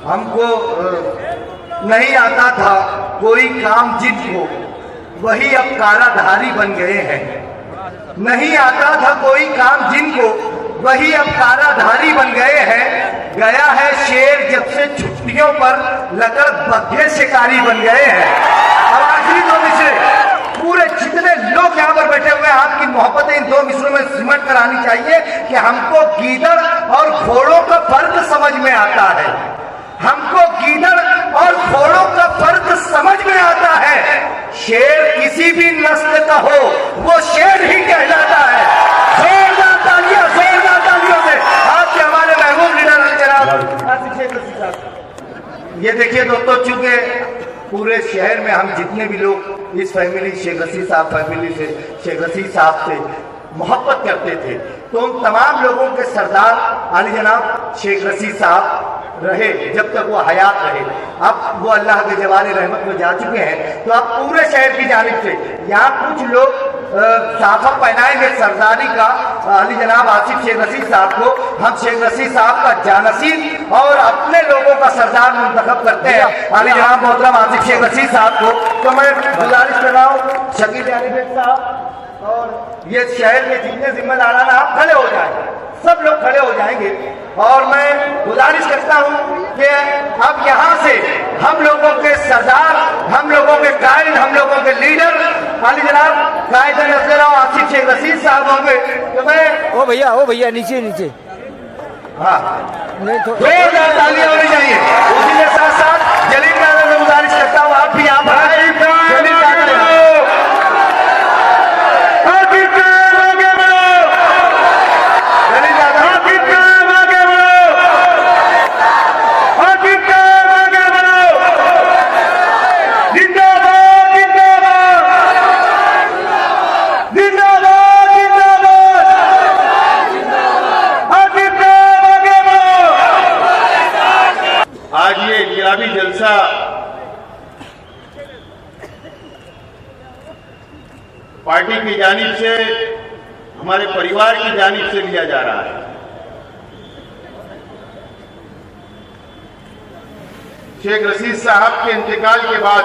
हमको नहीं आता था कोई काम जिनको, वही अब काराधारी बन गए हैं। नहीं आता था कोई काम जिनको, वही अब काराधारी बन गए हैं। गया है शेर जब से छुट्टियों पर लकड़ बग्घे शिकारी बन गए हैं। अब आखिरी दो मिसरे पूरे जितने लोग यहाँ पर बैठे हुए हैं, आपकी मोहब्बतें इन दो मिसरों में सिमट कर आनी चाहिए कि हमको गीदड़ और घोड़ों का फर्क समझ में आता है। हमको गीदड़ और घोड़ों का फर्क समझ में आता है। शेर किसी भी नस्ल का हो, वो शेर ही कहलाता है। जोरदार तालियां से आपके हमारे महबूब लीडर जनाब आसिफ शेख रशीद साहब। ये देखिए दोस्तों, चूंकि पूरे शहर में हम जितने भी लोग इस फैमिली शेख रशीद साहब फैमिली से, शेख रशीद साहब से मोहब्बत करते थे, तो उन तमाम लोगों के सरदार आली जनाब शेख रशीद साहब रहे जब तक वो हयात रहे। अब वो अल्लाह के जवारे रहमत में जा चुके हैं। तो अब पूरे शहर की जानिब से यहाँ कुछ लोग साफा पहनाएंगे सरदारी का अली जनाब आसिफ शेख रशीद साहब को। हम शेख रशीद साहब का जानसीन और अपने लोगों का सरदार मुंतखब करते हैं अली जनाब मोहतरम आसिफ शेख रशीद साहब को। तो मैं गुजारिश कर रहा हूँ शकील अली बेग साहब और ये शहर के जितने जिम्मेदार हैं आप खड़े हो जाएंगे, सब लोग खड़े हो जाएंगे। और मैं गुजारिश करता हूं कि अब यहाँ से हम लोगों के सरदार, हम लोगों के कायद, हम लोगों के लीडर अली जनाब कायद नजर आसिफ शेख रशीद साहब होंगे। तो मैं ओ भैया नीचे हाँ जोरदार तालियां होनी चाहिए। उसी के साथ साथ जलील दादा से गुजारिश करता हूँ आप भी यहाँ पर जलसा पार्टी की जानिब से, हमारे परिवार की जानिब से लिया जा रहा है। शेख रशीद साहब के इंतकाल के बाद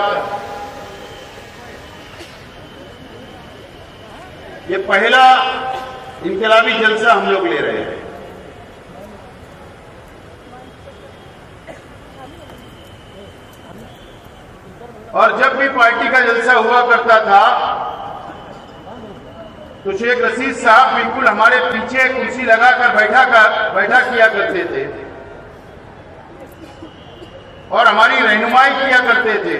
ये पहला इनकलाबी जलसा हम लोग ले रहे हैं। और जब भी पार्टी का जलसा हुआ करता था तो शेख रशीद साहब बिल्कुल हमारे पीछे कुर्सी लगाकर बैठा किया करते थे और हमारी रहनुमाई किया करते थे।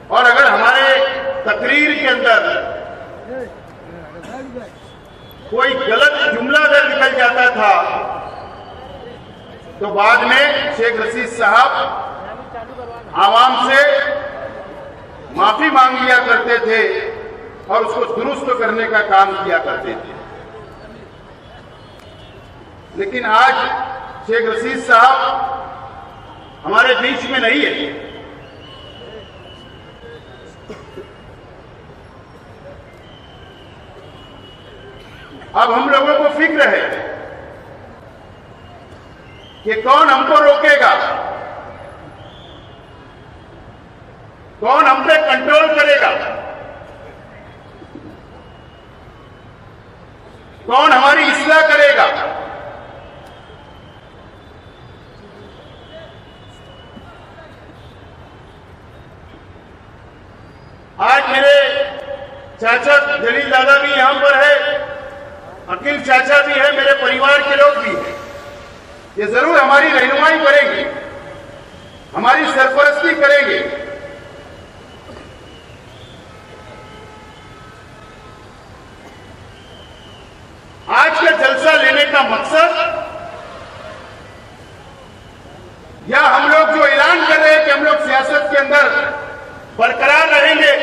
और अगर हमारे तकरीर के अंदर कोई गलत जुमला अगर निकल जाता था तो बाद में शेख रशीद साहब आवाम से माफी मांग लिया करते थे और उसको दुरुस्त करने का काम किया करते थे। लेकिन आज शेख रशीद साहब हमारे बीच में नहीं है। अब हम लोगों को फिक्र है कि कौन हमको रोकेगा, कौन हम पे कंट्रोल करेगा, कौन हमारी इस्लाह करेगा। आज मेरे चाचा जलील दादा भी यहां पर है, अकील चाचा भी है, मेरे परिवार के लोग भी हैं। ये जरूर हमारी रहनुमाई करेंगे, हमारी सरपरस्ती करेंगे। आज का जलसा लेने का मकसद या हम लोग जो ऐलान कर रहे हैं कि हम लोग सियासत के अंदर बरकरार रहेंगे,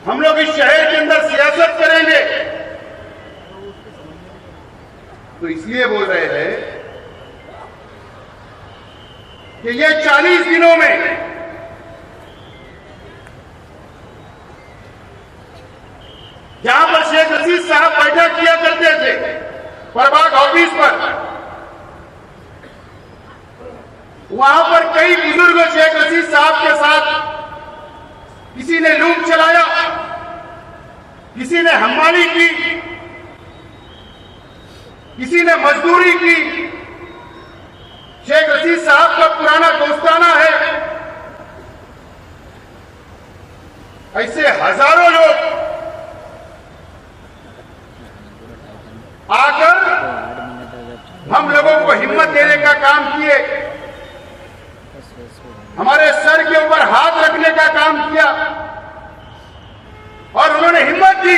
हम लोग इस शहर के अंदर सियासत करेंगे, तो इसलिए बोल रहे हैं कि ये 40 दिनों में जहां पर शेख रशीद साहब बैठक किया करते थे प्रभाग ऑफिस पर, वहां पर कई बुजुर्ग शेख रशीद साहब के साथ किसी ने लूट चलाया, किसी ने हमाली की, किसी ने मजदूरी की। शेख रशीद साहब का पुराना दोस्ताना है। ऐसे हजारों लोग आकर हम लोगों को हिम्मत देने का काम किए, हमारे सर के ऊपर हाथ रखने का काम किया और उन्होंने हिम्मत दी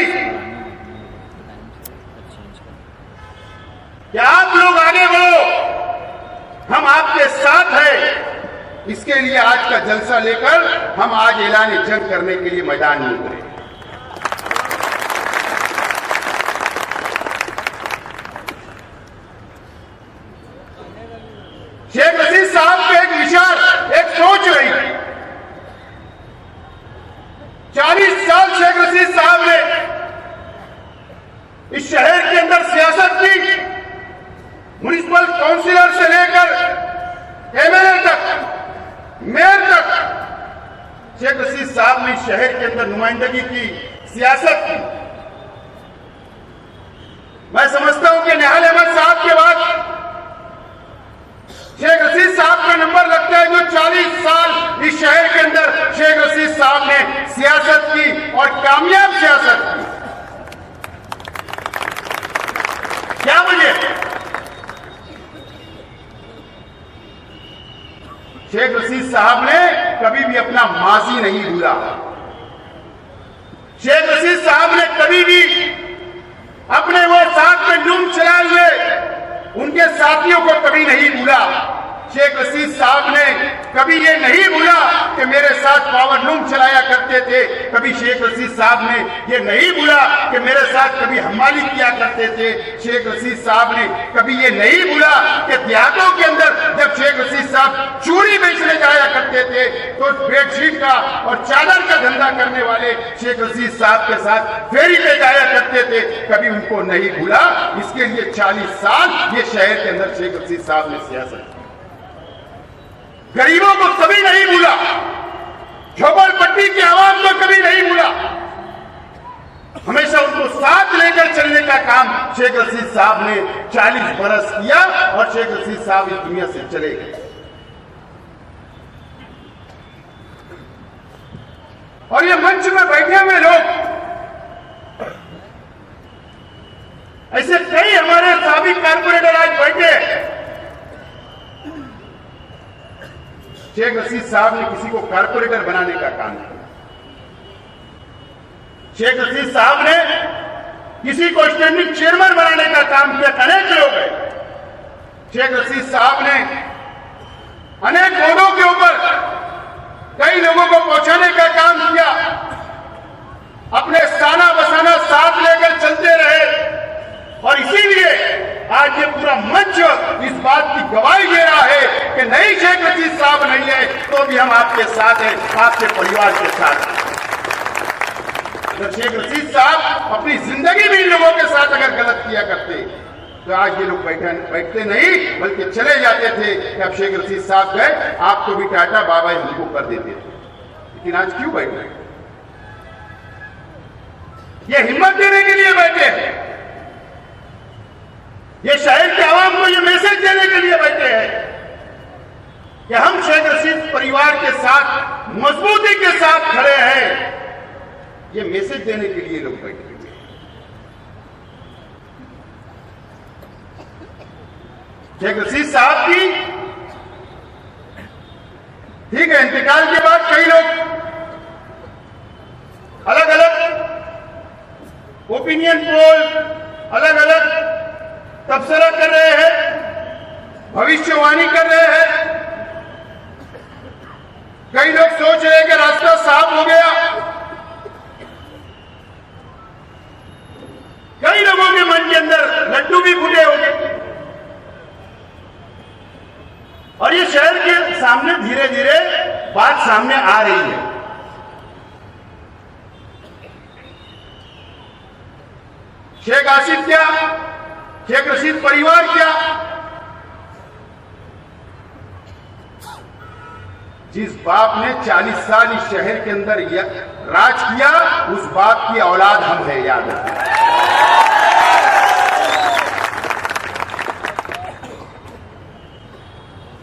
कि आप लोग आगे बढ़ो, हम आपके साथ हैं। इसके लिए आज का जलसा लेकर हम आज ऐलान जंग करने के लिए मैदान में उतरे। शेख रशीद साहब के एक विचार, एक सोच रही थी। 40 साल शेख रशीद साहब ने इस शहर के अंदर सियासत की, म्युनिसिपल काउंसिलर से लेकर एमएलए तक, मेयर तक। शेख रशीद साहब ने शहर के अंदर नुमाइंदगी की, सियासत की। मैं समझता हूं कि निहाल अहमद साहब के बाद शेख रशीद साहब का नंबर लगता है, जो 40 साल इस शहर के अंदर शेख रशीद साहब ने सियासत की और कामयाब सियासत की। क्या वजह? शेख रशीद साहब ने कभी भी अपना माजी नहीं भूला। शेख रशीद साहब ने कभी भी अपने वो साथ में लूम चलाए हुए उनके साथियों को कभी नहीं भूला। शेख रशीद साहब ने कभी ये नहीं भूला कि मेरे साथ पावर लूम चलाया करते थे। कभी शेख रशीद साहब ने ये नहीं भूला कि मेरे साथ कभी हमाली किया करते थे। शेख रशीद साहब ने कभी ये नहीं भूला कि देहातों के अंदर जब शेख रशीद साहब चूड़ी बेचने जाया करते थे तो बेडशीट का और चादर का धंधा करने वाले शेख रशीद साहब के साथ फेरी पे जाया करते थे। कभी उनको नहीं भूला। इसके लिए 40 साल ये शहर के अंदर शेख रशीद साहब ने सियासत की। गरीबों को कभी नहीं भूला, झोपड़पट्टी की आवाम को कभी नहीं भूला। हमेशा उनको साथ लेकर चलने का काम शेख रशीद साहब ने 40 बरस किया और शेख रशीद साहब इस दुनिया से चले गए। और ये मंच में बैठे हुए लोग, ऐसे कई हमारे साबिक कारपोरेटर आज बैठे हैं। शेख रशीद साहब ने किसी को कारपोरेटर बनाने का काम किया। शेख रशीद साहब ने किसी को स्टैंडिंग चेयरमैन बनाने का काम किया। अनेक लोग हैं। शेख रशीद साहब ने अनेक पदों के ऊपर कई लोगों को पहुंचाने का काम किया। अपने स्थाना बसाना साथ लेकर चलते रहे और इसीलिए आज ये पूरा मंच इस बात की गवाही दे रहा है कि नहीं, शेख रशीद साहब नहीं है तो भी हम आपके साथ हैं, आपके परिवार के साथ हैं। अगर शेख रशीद साहब अपनी जिंदगी भी इन लोगों के साथ अगर गलत किया करते तो आज ये लोग बैठते नहीं बल्कि चले जाते थे कि अब शेख रशीद साहब गए, आपको भी टाटा बाबा हमको कर देते थे। लेकिन आज क्यों बैठे? ये हिम्मत देने के लिए बैठे हैं। ये शहर के आवाम को ये मैसेज देने के लिए बैठे हैं कि हम शेख रशीद परिवार के साथ मजबूती के साथ खड़े हैं। ये मैसेज देने के लिए लोग बैठे हैं। शेख रशीद साहब की ठीक है, इंतकाल के बाद कई लोग अलग अलग ओपिनियन पोल, अलग अलग तबसरा कर रहे हैं, भविष्यवाणी कर रहे हैं। कई लोग सोच रहे हैं कि रास्ता साफ हो गया। कई लोगों के मन के अंदर लड्डू भी फूटे होंगे और ये शहर के सामने धीरे धीरे बात सामने आ रही है। शेख आसिफ क्या शेख रशीद परिवार क्या, जिस बाप ने 40 साल इस शहर के अंदर राज किया, उस बाप की औलाद हम है, याद रखें।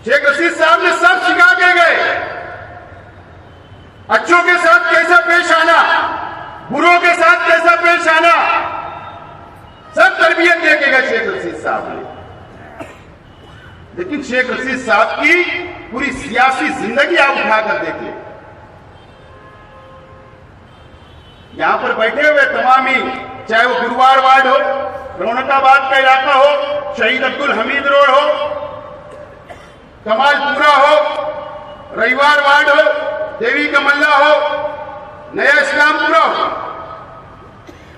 शेख रशीद साहब ने सब सिखा के गए, अच्छों के साथ कैसा पेश आना, बुरों के साथ कैसा पेश आना, सब तरबियत दे के गए शेख रशीद साहब ने। लेकिन शेख रशीद साहब की पूरी सियासी जिंदगी आप उठाकर देखिए, यहां पर बैठे हुए तमाम ही, चाहे वो गुरुवार वार्ड हो, रौनकाबाद का इलाका हो, शहीद अब्दुल हमीद रोड हो, कमालपुरा हो, रविवार वार्ड हो, देवी का मल्ला हो, नया इस्लामपुरा हो,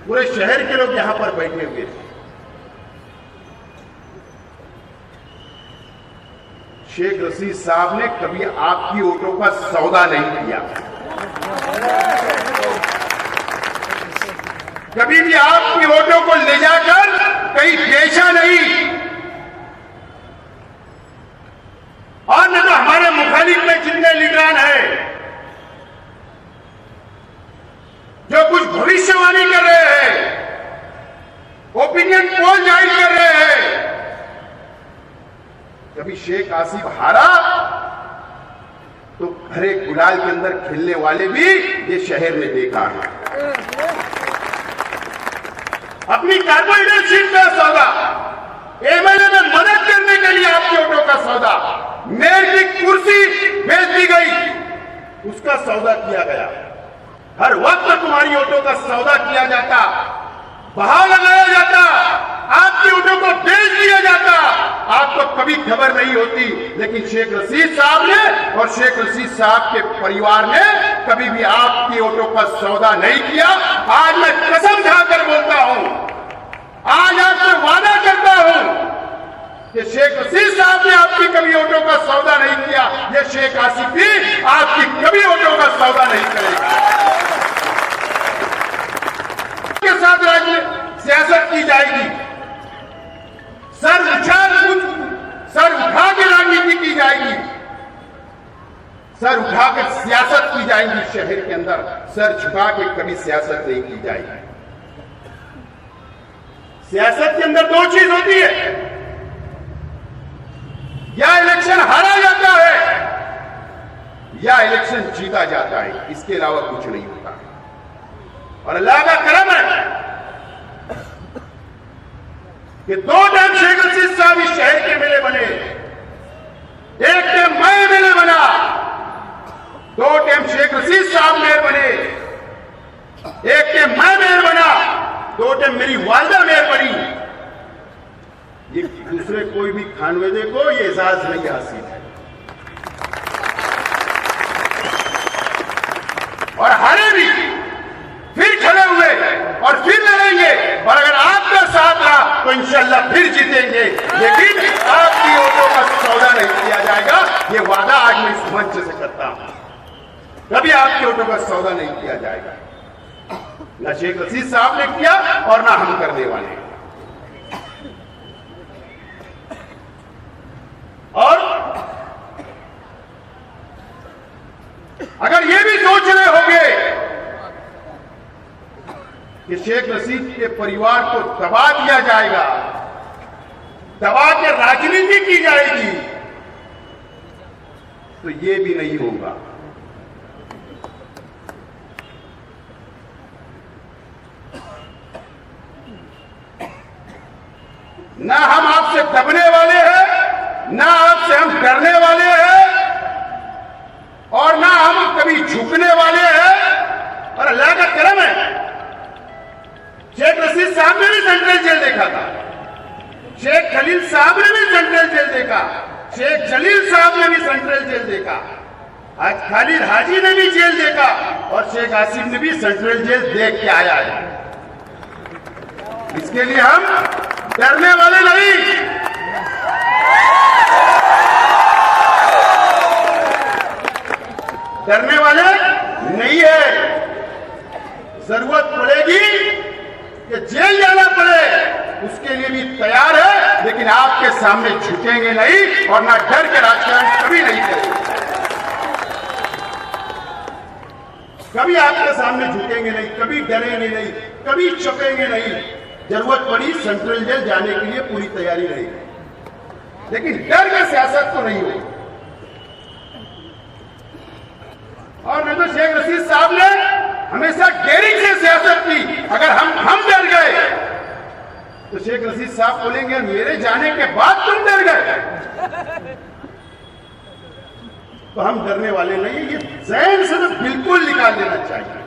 पूरे शहर के लोग यहां पर बैठे हुए थे। शेख रशीद साहब ने कभी आपकी वोटों का सौदा नहीं किया, कभी भी आपकी वोटों को ले जाकर कहीं बेचा नहीं, और न तो हमारे मुखालिफ में जितने लीडरान हैं जो कुछ भविष्यवाणी कर रहे हैं, ओपिनियन पोल जाहिर कर रहे हैं, कभी शेख आसिफ हारा तो हरे गुलाल के अंदर खेलने वाले भी ये शहर में देखा है। अपनी कारपोरेटरशिप का सौदा, एमएलए में मदद करने के लिए आपके वोटों का सौदा, मेयर की कुर्सी बेच दी गई, उसका सौदा किया गया। हर वक्त तुम्हारी वोटों का सौदा किया जाता, बहाव लगाया जाता, आपकी वोटों को बेच दिया जाता, आपको कभी खबर नहीं होती। लेकिन शेख रशीद साहब ने और शेख रशीद साहब के परिवार ने कभी भी आपकी वोटों का सौदा नहीं किया। आज मैं कसम खाकर बोलता हूं, आज आपसे वादा करता हूं कि शेख रशीद साहब ने आपकी कभी वोटों का सौदा नहीं किया, ये शेख आसिफ भी आपकी कभी वोटों का सौदा नहीं करेगा। के साथ सियासत की जाएगी, सर उठा के राजनीति की जाएगी, सर उठाकर सियासत की जाएगी शहर के अंदर, सर झुका के कभी सियासत नहीं की जाएगी। सियासत के अंदर दो चीज होती है, या इलेक्शन हारा जाता है या इलेक्शन जीता जाता है, इसके अलावा कुछ नहीं होता। और अल्लाह का करम है कि 2 टाइम शेख रशीद साहब इस शहर के एमएलए बने, एक टाइम मैं एमएलए बना, 2 टाइम शेख रशीद साहब मेयर बने, एक टाइम मैं मेयर बना, 2 टाइम मेरी वालिदा मेयर बनी। ये दूसरे कोई भी खानवेदे को ये एजाज नहीं हासिल है। और हारे भी फिर खड़े हुए और फिर लड़ेंगे, और अगर आपका साथ रहा तो इंशाल्लाह फिर जीतेंगे। लेकिन आपकी वोटों का सौदा नहीं किया जाएगा, ये वादा आज मैं इस मंच से करता हूं, कभी आपकी वोटों का सौदा नहीं किया जाएगा। ना शेख रशीद साहब ने किया और ना हम करने वाले हैं। और अगर ये भी सोच रहे होंगे कि शेख रशीद के परिवार को दबा दिया जाएगा, दबा के राजनीति की जाएगी, तो ये भी नहीं होगा। ना हम आपसे दबने वाले हैं, ना आपसे हम डरने वाले हैं, और ना हम कभी झुकने वाले हैं। और अल्लाह का करम है, शेख रशीद साहब ने भी सेंट्रल जेल देखा था, शेख खलील साहब ने भी सेंट्रल जेल देखा, शेख जलील साहब ने भी सेंट्रल जेल देखा, आज खालिद हाजी ने भी जेल देखा, और शेख आसिफ ने भी सेंट्रल जेल देख के आया है। इसके लिए हम डरने वाले नहीं, डरने वाले नहीं है। जरूरत पड़ेगी कि जेल जाना पड़े, उसके लिए भी तैयार है, लेकिन आपके सामने झुकेंगे नहीं और ना डर के राजकारण कभी नहीं करेंगे। कभी आपके सामने झुकेंगे नहीं, कभी डरेंगे नहीं, कभी छपेंगे नहीं। जरूरत पड़ी सेंट्रल जेल जाने के लिए पूरी तैयारी रहेगी, लेकिन डर के सियासत तो नहीं होगी। और नहीं तो शेख रशीद साहब ने हमेशा डेयरिंग से सियासत की। अगर हम डर गए तो शेख रशीद साहब बोलेंगे मेरे जाने के बाद तुम डर गए। तो हम डरने वाले नहीं, ये जहन से तो बिल्कुल निकाल देना चाहिए।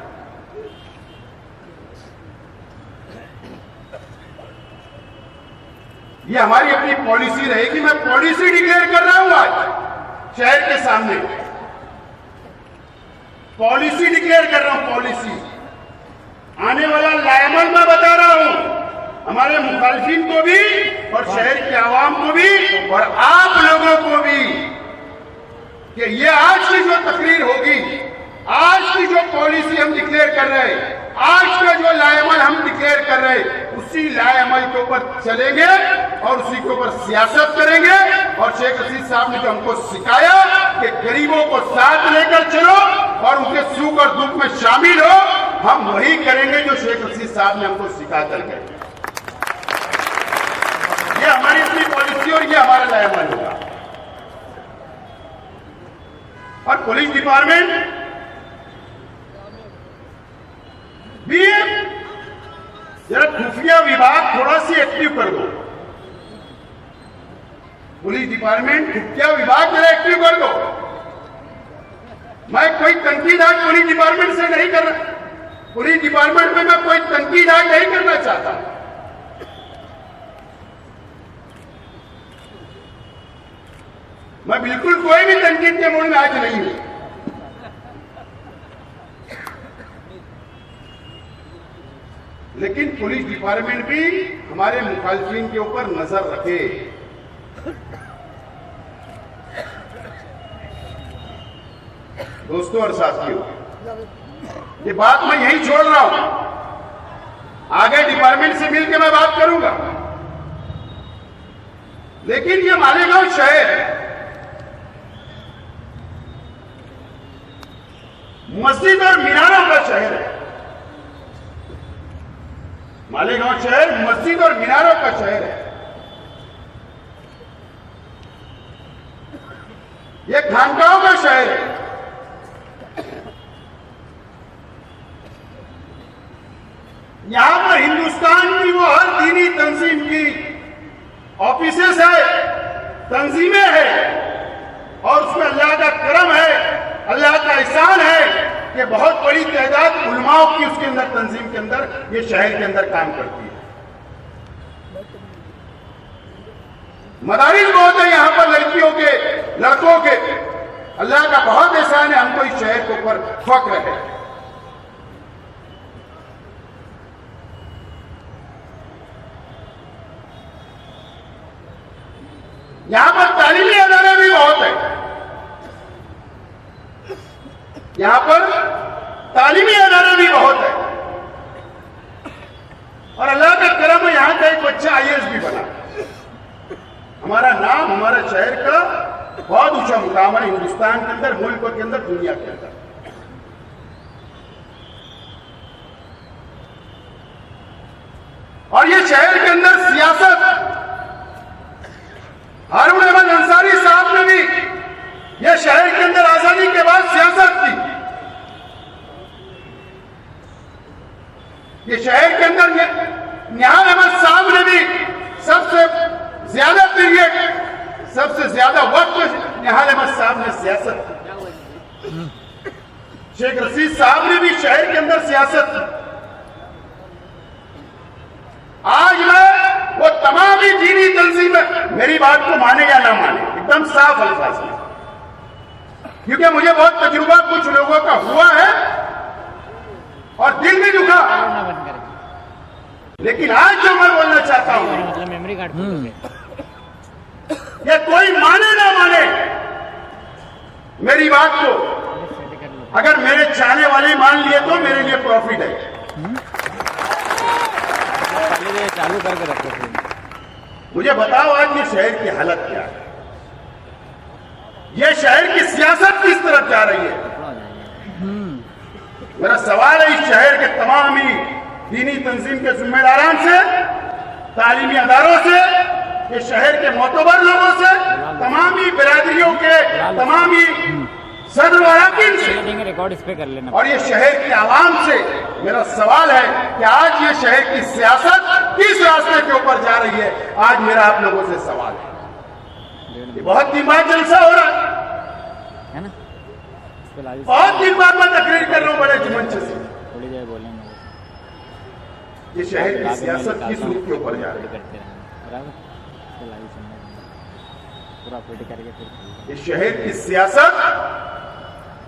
ये हमारी अपनी पॉलिसी रहेगी। मैं पॉलिसी डिक्लेयर कर रहा हूं आज शहर के सामने, पॉलिसी डिक्लेयर कर रहा हूं। पॉलिसी आने वाला लाएमल मैं बता रहा हूं हमारे मुखालिफिन को भी और शहर के आवाम को भी और आप लोगों को भी, कि ये आज की जो तकरीर होगी, आज की जो पॉलिसी हम डिक्लेयर कर रहे हैं, आज का जो लाएमल हम डिक्लेयर कर रहे हैं, उसी लाएमल के ऊपर चलेंगे और उसी के ऊपर सियासत करेंगे। और शेख रशीद साहब ने जो हमको सिखाया कि गरीबों को साथ लेकर चलो और उनके सुख और दुख में शामिल हो, हम वही करेंगे जो शेख रशीद साहब ने हमको सिखा कर गए। ये हमारी अपनी पॉलिसी और ये हमारा लाएमल होगा। और पुलिस डिपार्टमेंट भी जरा खुफिया विभाग थोड़ा सी एक्टिव कर दो। पुलिस डिपार्टमेंट खुफिया विभाग जरा एक्टिव कर दो। मैं कोई तनकीद आज पुलिस डिपार्टमेंट से नहीं कर रहा, पुलिस डिपार्टमेंट में मैं कोई तनकीद आज नहीं करना चाहता। मैं बिल्कुल कोई भी तनकीद के मूड में आज नहीं हूं, लेकिन पुलिस डिपार्टमेंट भी हमारे मुखालिफिन के ऊपर नजर रखे। दोस्तों और साथियों, ये बात मैं यहीं छोड़ रहा हूं, आगे डिपार्टमेंट से मिलकर मैं बात करूंगा। लेकिन ये मालेगांव शहर मस्जिद और मीनारों का शहर है। मालेगांव शहर मस्जिद और मीनारों का शहर है। यह खानकाहों का शहर है। यहां पर हिंदुस्तान की वो हर दीनी तंजीम की ऑफिसेस है, तंजीमें हैं, और उसमें अल्लाह का करम है, अल्लाह का एहसान है कि बहुत बड़ी तादाद उलमाओं की उसके अंदर तंजीम के अंदर ये शहर के अंदर काम करती है। मदारिस बहुत है यहां पर लड़कियों के, लड़कों के। अल्लाह का बहुत एहसान है, हमको इस शहर के ऊपर फख्र है। यहां पर तालीमी अदारे भी बहुत है। यहां पर तालीमी अदारे भी बहुत है। और अल्लाह का करम है, यहां का एक बच्चा IAS भी बना। हमारा नाम, हमारा शहर का बहुत ऊंचा मुकाम है हिंदुस्तान के अंदर, मुल्क के अंदर, दुनिया के अंदर। और ये शहर के अंदर सियासत, हारून अहमद अंसारी साहब ने भी यह शहर के अंदर आजादी के बाद सियासत की। ये शहर के अंदर निहाल अहमद साहब ने भी सबसे ज्यादा पीरियड, सबसे ज्यादा वक्त निहाल अहमद साहब ने सियासत की। शेख रशीद साहब ने भी शहर के अंदर सियासत की। आज मैं वो तमाम ही दीनी तंजीमें मेरी बात को माने या ना माने, एकदम साफ अल्फाज में, क्योंकि मुझे बहुत तजुर्बा कुछ लोगों का हुआ है और दिल भी दुखा। लेकिन आज जो मैं बोलना चाहता हूं, मतलब मेमोरी कार्ड ये कोई माने ना माने मेरी बात को, अगर मेरे चाहने वाले मान लिए तो मेरे लिए प्रॉफिट है। चालू करके रखो। मुझे बताओ आज ये शहर की हालत क्या है, ये शहर की सियासत किस तरफ जा रही है। मेरा सवाल है इस शहर के तमाम ही दीनी तंजीम के जिम्मेदारान से, तालीमी अदारों से, ये शहर के मोतबर लोगों से, तमाम ही बिरादरियों के तमाम ही सदर और अरकान से, रिकॉर्ड इस पे कर लेना। और ये शहर की आवाम से मेरा सवाल है कि आज ये शहर की सियासत किस रास्ते के ऊपर जा रही है। आज मेरा आप लोगों से सवाल है, ये बहुत दिन बाद जलसा हो रहा है ना, बहुत दिन बाद मैं तकरीर कर रहा हूं बड़े मंच से। थोड़ी देर बोलेंगे, ये शहर की सियासत किस रूप के ऊपर जा रही है। करते रहेंगे बराबर, इसको लाइव सुनना पूरा फिट करके फिर ये शहर की सियासत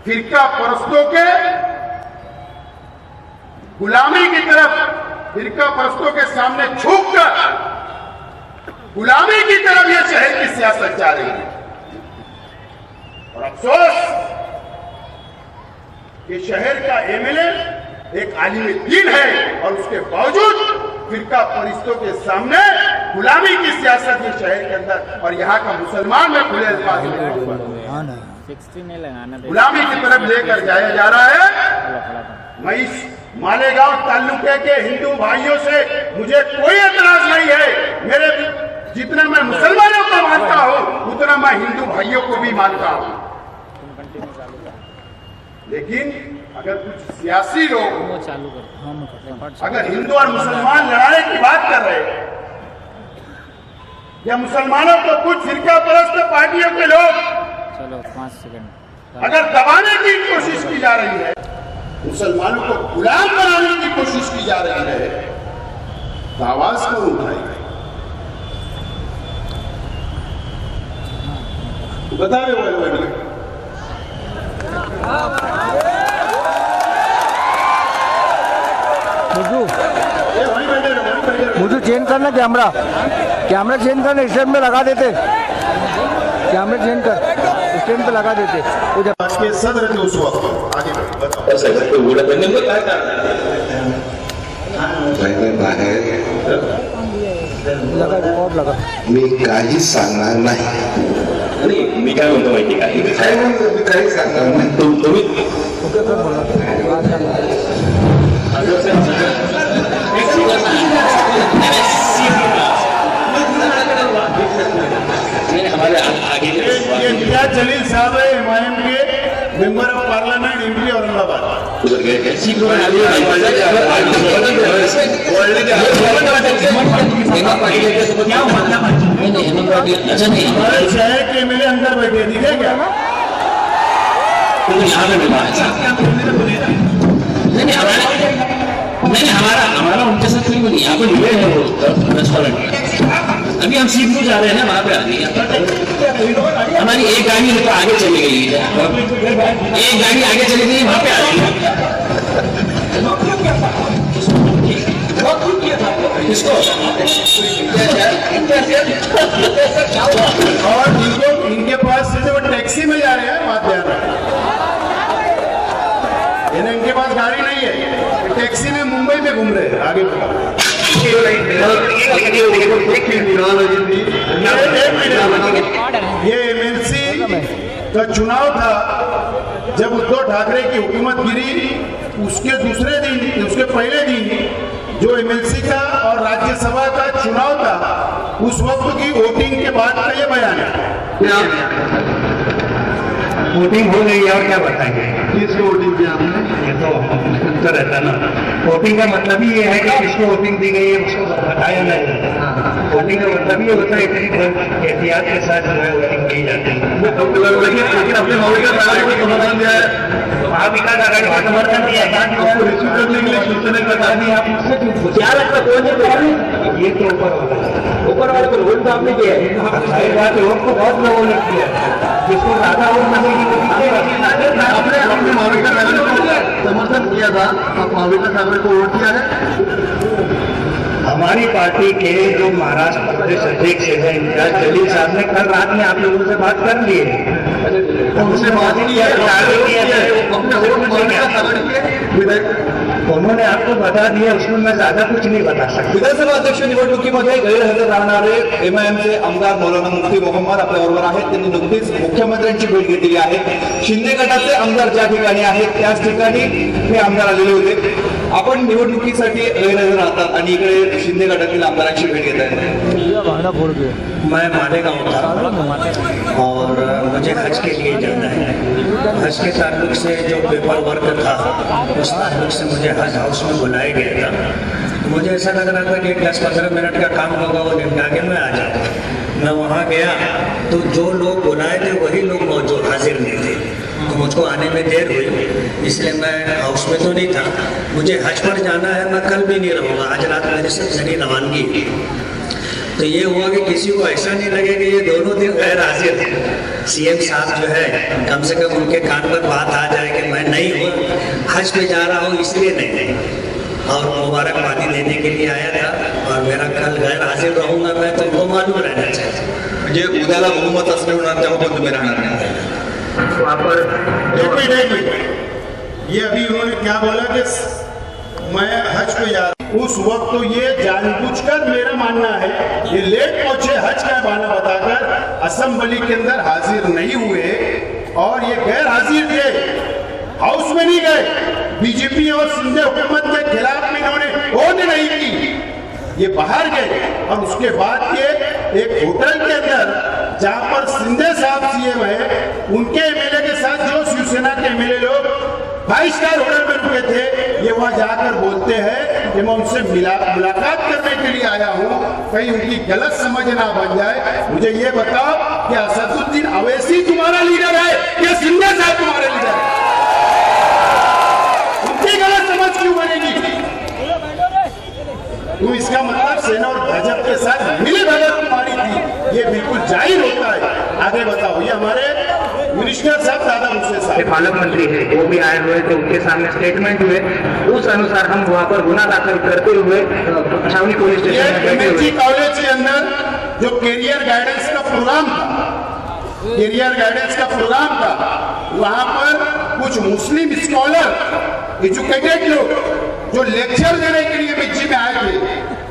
फिरका परस्तों के गुलामी की तरफ, फिरका परस्तों के सामने झुककर गुलामी की तरफ यह शहर की सियासत जा रही है। और अफसोस ये शहर का एमएलए एक आलिम दीन है और उसके बावजूद फिरका परिस्तों के सामने गुलामी की सियासत ये शहर के अंदर, और यहाँ का मुसलमान में खुले अल्फाज में 60 नहीं लगाना, गुलामी की तरफ लेकर जाया जा रहा है। मैं इस मालेगांव ताल्लुके के हिंदू भाइयों से मुझे कोई एतराज नहीं है। मेरे जितना मैं मुसलमानों को मानता हूं उतना मैं हिंदू भाइयों को भी मानता हूं, लेकिन अगर कुछ सियासी लोग चालू कर, अगर हिंदू और मुसलमान लड़ाई की बात कर रहे हैं या मुसलमानों को कुछ फिरका परस्त पार्टियों के लोग चलो 5 सेकंड, अगर दबाने की कोशिश की जा रही है, मुसलमानों को गुलाम बनाने की कोशिश की जा रही है, तो आवाज कौन उठाएगी? बता रहे हो मुझे चेंज करना कैमरा, कैमरा चेंज करना, स्टैंड में लगा देते, कैमरा चेंज कर स्टैंड पे लगा देते। वो जब आज के सदर थे उस वक्त आगे बताओ लगा रिकॉर्ड लगा, मी काही सांगणार नाही। मी काय म्हणतो माहिती का, मी काही सांगणार नाही। तुम्ही हमारे आगे ये मियां जलील साहब है एमआईएम के member of parliament MP Aurangabad. उधर गए क्या अच्छा नहीं, हमारे शहर के एमएलए अंदर बैठे दिखे क्या? यहाँ पे मिला नहीं, हमारा उनके साथ कोई नहीं, यहाँ पे मिले हैं वो रेस्टोरेंट। अभी हम सीखने जा रहे हैं ना, वहाँ पे आ गई हमारी एक गाड़ी तो आगे चली गई है, एक गाड़ी आगे चली गई वहाँ पे आ गई। किसको और इनके पास से वो टैक्सी में जा रहे हैं, बात ध्यान रखें, इनके पास गाड़ी नहीं है, टैक्सी में मुंबई में घूम रहे हैं। आगे ये एमएलसी का चुनाव था जब उद्धव ठाकरे की हुकूमत गिरी, उसके दूसरे दिन, उसके पहले दिन जो एमएलसी का और राज्यसभा का चुनाव था, उस वक्त की वोटिंग के बाद का ये बयान है। वोटिंग हो गई है और क्या बताएंगे, किसको वोटिंग किया हमने, ये तो रहता ना। वोटिंग का मतलब ही ये है कि किसको वोटिंग दी गई है उसको बताया नहीं। वोटिंग का मतलब ही होता है इतनी एहतियात के साथ जो है वोटिंग की जाती है। लेकिन अपने मौलिक कागज को समर्थन दिया है, महाविकास आघाड़ी को समर्थन दिया है, उसको रिसीव करने के लिए सूचना बता दी। आप उससे क्या लगता कौन, ये तो ऊपर वाले को रोल तो आपने किया है, सारी बात रोल को बहुत लोगों ने किया है, जिसको ज्यादा वोट मिलेगी आपने महाविकास आघाड़ी को समर्थन किया था, आप महाविकास आघाड़ी को वोट किया है। हमारी पार्टी के जो महाराष्ट्र प्रदेश अध्यक्ष है इम्तियाज जलील साहब ने कल रात में आप लोगों से बात कर ली है, उनसे बात की है, उन्होंने आपको बता दिया, उसमें मैं ज्यादा कुछ नहीं बता सकता. विधानसभा अध्यक्ष निवडणुकीमध्ये गैरहजर राहणारे एमआयएमचे आमदार मौलाना मुफ्ती मोहम्मद आपल्याबरोबर आहेत. त्यांनी नुकतीच मुख्यमंत्र्यांची भेट घेतलेली आहे. शिंदे गटाचे आमदार ज्या ठिकाणी आहेत त्याच ठिकाणी हे आमदार आलेले होते. आपण निवडणुकीसाठी गैरहजर राहतात आणि इकडे शिंदे गटातील आमदारांची भेट घेत आहेत. मैं मालेगांव था और मुझे हज के लिए जाना है. हज के ताल्लुक से जो पेपर वर्क था उस ताल्लुक से मुझे हज हाउस में बुलाया गया था. मुझे ऐसा लग रहा था कि 10-15 मिनट का काम होगा, वो निपटा के मैं आ जाऊँगा. मैं वहाँ गया तो जो लोग बुलाए थे वही लोग मौजूद हाजिर नहीं थे, तो मुझको आने में देर हुई, इसलिए मैं हाउस में तो नहीं था. मुझे हज पर जाना है, मैं कल भी नहीं रहूँगा. आज रात मेरी सबसे रवानगी. तो ये हुआ कि किसी को ऐसा नहीं लगे कि ये दोनों दिन गैर हाजिर थे. सीएम साहब जो है कम से कम उनके कान पर बात आ जाए कि मैं नहीं हूँ, हज पे जा रहा हूँ इसलिए नहीं, और मुबारकबादी देने के लिए आया था. और मेरा कल गैर हाजिर रहूँगा मैं, तो उनको मालूम रहना चाहिए. म्हणजे उद्याला बहुमत असले होणार तेव्हा पण तुम्ही राहणार नाही. वहाँ पर एक मिनट, ये अभी उन्होंने क्या बोला कि मैं हज पे जा रहा हूं. उस वक्त तो ये जानबूझकर, मेरा मानना है, ये लेट पहुंचे हज का बहाना बताकर असेंबली के अंदर हाजिर नहीं हुए, और ये गैर हाजिर थे, हाउस में नहीं गए. बीजेपी और सिंधे हुकूमत के खिलाफ में इन्होंने वोट नहीं की, ये बाहर गए. और उसके बाद ये एक होटल के अंदर जहां पर सिंधे साहब सीएम है, उनके एमएलए के साथ जो शिवसेना के एमएलए लोग 5 स्टार होटल में रुके थे, ये वहां जाकर बोलते हैं कि मैं उनसे मुलाकात करने के लिए आया हूं, कहीं उनकी गलत समझ ना बन जाए. मुझे ये बताओ कि असदुद्दीन अवैसी तुम्हारा लीडर है या सिंधे साहब तुम्हारे लीडर है? उनकी गलत समझ क्यों बनेगी? तुम इसका मतलब सेना और भाजपा के साथ मिली भगत तुम्हारी थी, ये बिल्कुल जाहिर होता है. आगे बताओ. ये हमारे मिनिस्टर साहब दादा भूसे साहब पालक मंत्री है, वो भी आए हुए थे, उनके सामने स्टेटमेंट हुए, उस अनुसार हम वहाँ पर गुना दाखिल करते हुए छावनी पुलिस स्टेशन में बैठे हुए. कॉलेज के अंदर जो कैरियर गाइडेंस का प्रोग्राम था, वहां पर कुछ मुस्लिम स्कॉलर, एजुकेटेड लोग जो लेक्चर देने के लिए मिर्ची में आए थे,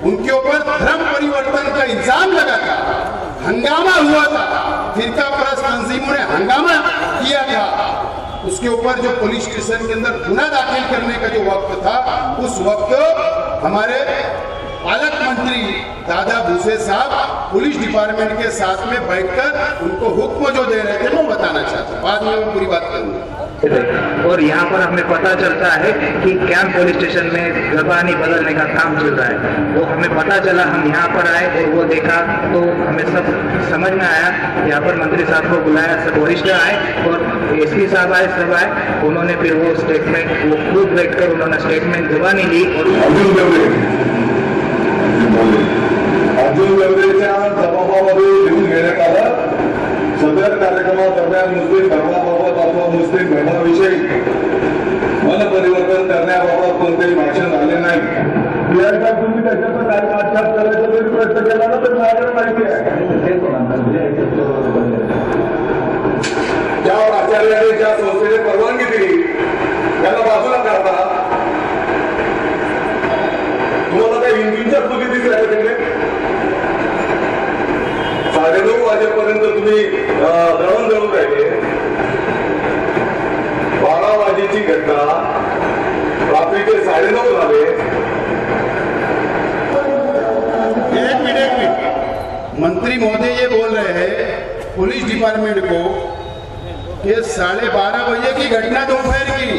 उनके ऊपर धर्म परिवर्तन का इल्जाम लगा था, हंगामा हुआ था, फिरका परस्त तंजीमों ने हंगामा किया था. उसके ऊपर जो पुलिस स्टेशन के अंदर गुना दाखिल करने का जो वक्त था, उस वक्त हमारे पालक मंत्री दादा भूसे साहब पुलिस डिपार्टमेंट के साथ में बैठकर उनको हुक्म जो दे रहे थे वो बताना चाहता हूँ. बाद में मैं पूरी बात करूंगा. और यहाँ पर हमें पता चलता है कि कैंप पुलिस स्टेशन में जबानी बदलने का काम चल रहा है. वो हमें पता चला, हम यहाँ पर आए और वो देखा तो हमें सब समझ में आया. यहाँ पर मंत्री साहब को बुलाया, सब वरिष्ठ आए और एसपी साहब आए, सब आए. उन्होंने फिर वो स्टेटमेंट, वो खुद बैठकर उन्होंने स्टेटमेंट जबानी ली. अर्जुन गर्वेच्या जबाबामध्ये लिहून घेण्यात आलं. सदर कार्यक्रमादरम्यान मुस्लिम धर्माबाबत अथवा मुस्लिम धर्माविषयी मन परिवर्तन करण्याबाबत कोणतेही भाषण झाले नाही. याचा तुम्ही त्याच्यातून काही आक्षेप करायचा जरी प्रयत्न केला ना तर माझ्याकडे माहिती आहे. ज्या प्राचार्याने ज्या संस्थेने परवानगी दिली त्याला बाजूला करता. तुम्हाला काही हिंदूंच्या कृती दिसल्या का तिकडे? 9:30 वाजेपर्यंत तुम्ही दळण दळून राहिले. 12 वाजेची घटना, रात्रीचे 9:30 झाले. एक मिनट, मंत्री महोदय ये बोल रहे हैं पुलिस डिपार्टमेंट को कि 12:30 बजे की घटना दोपहर की,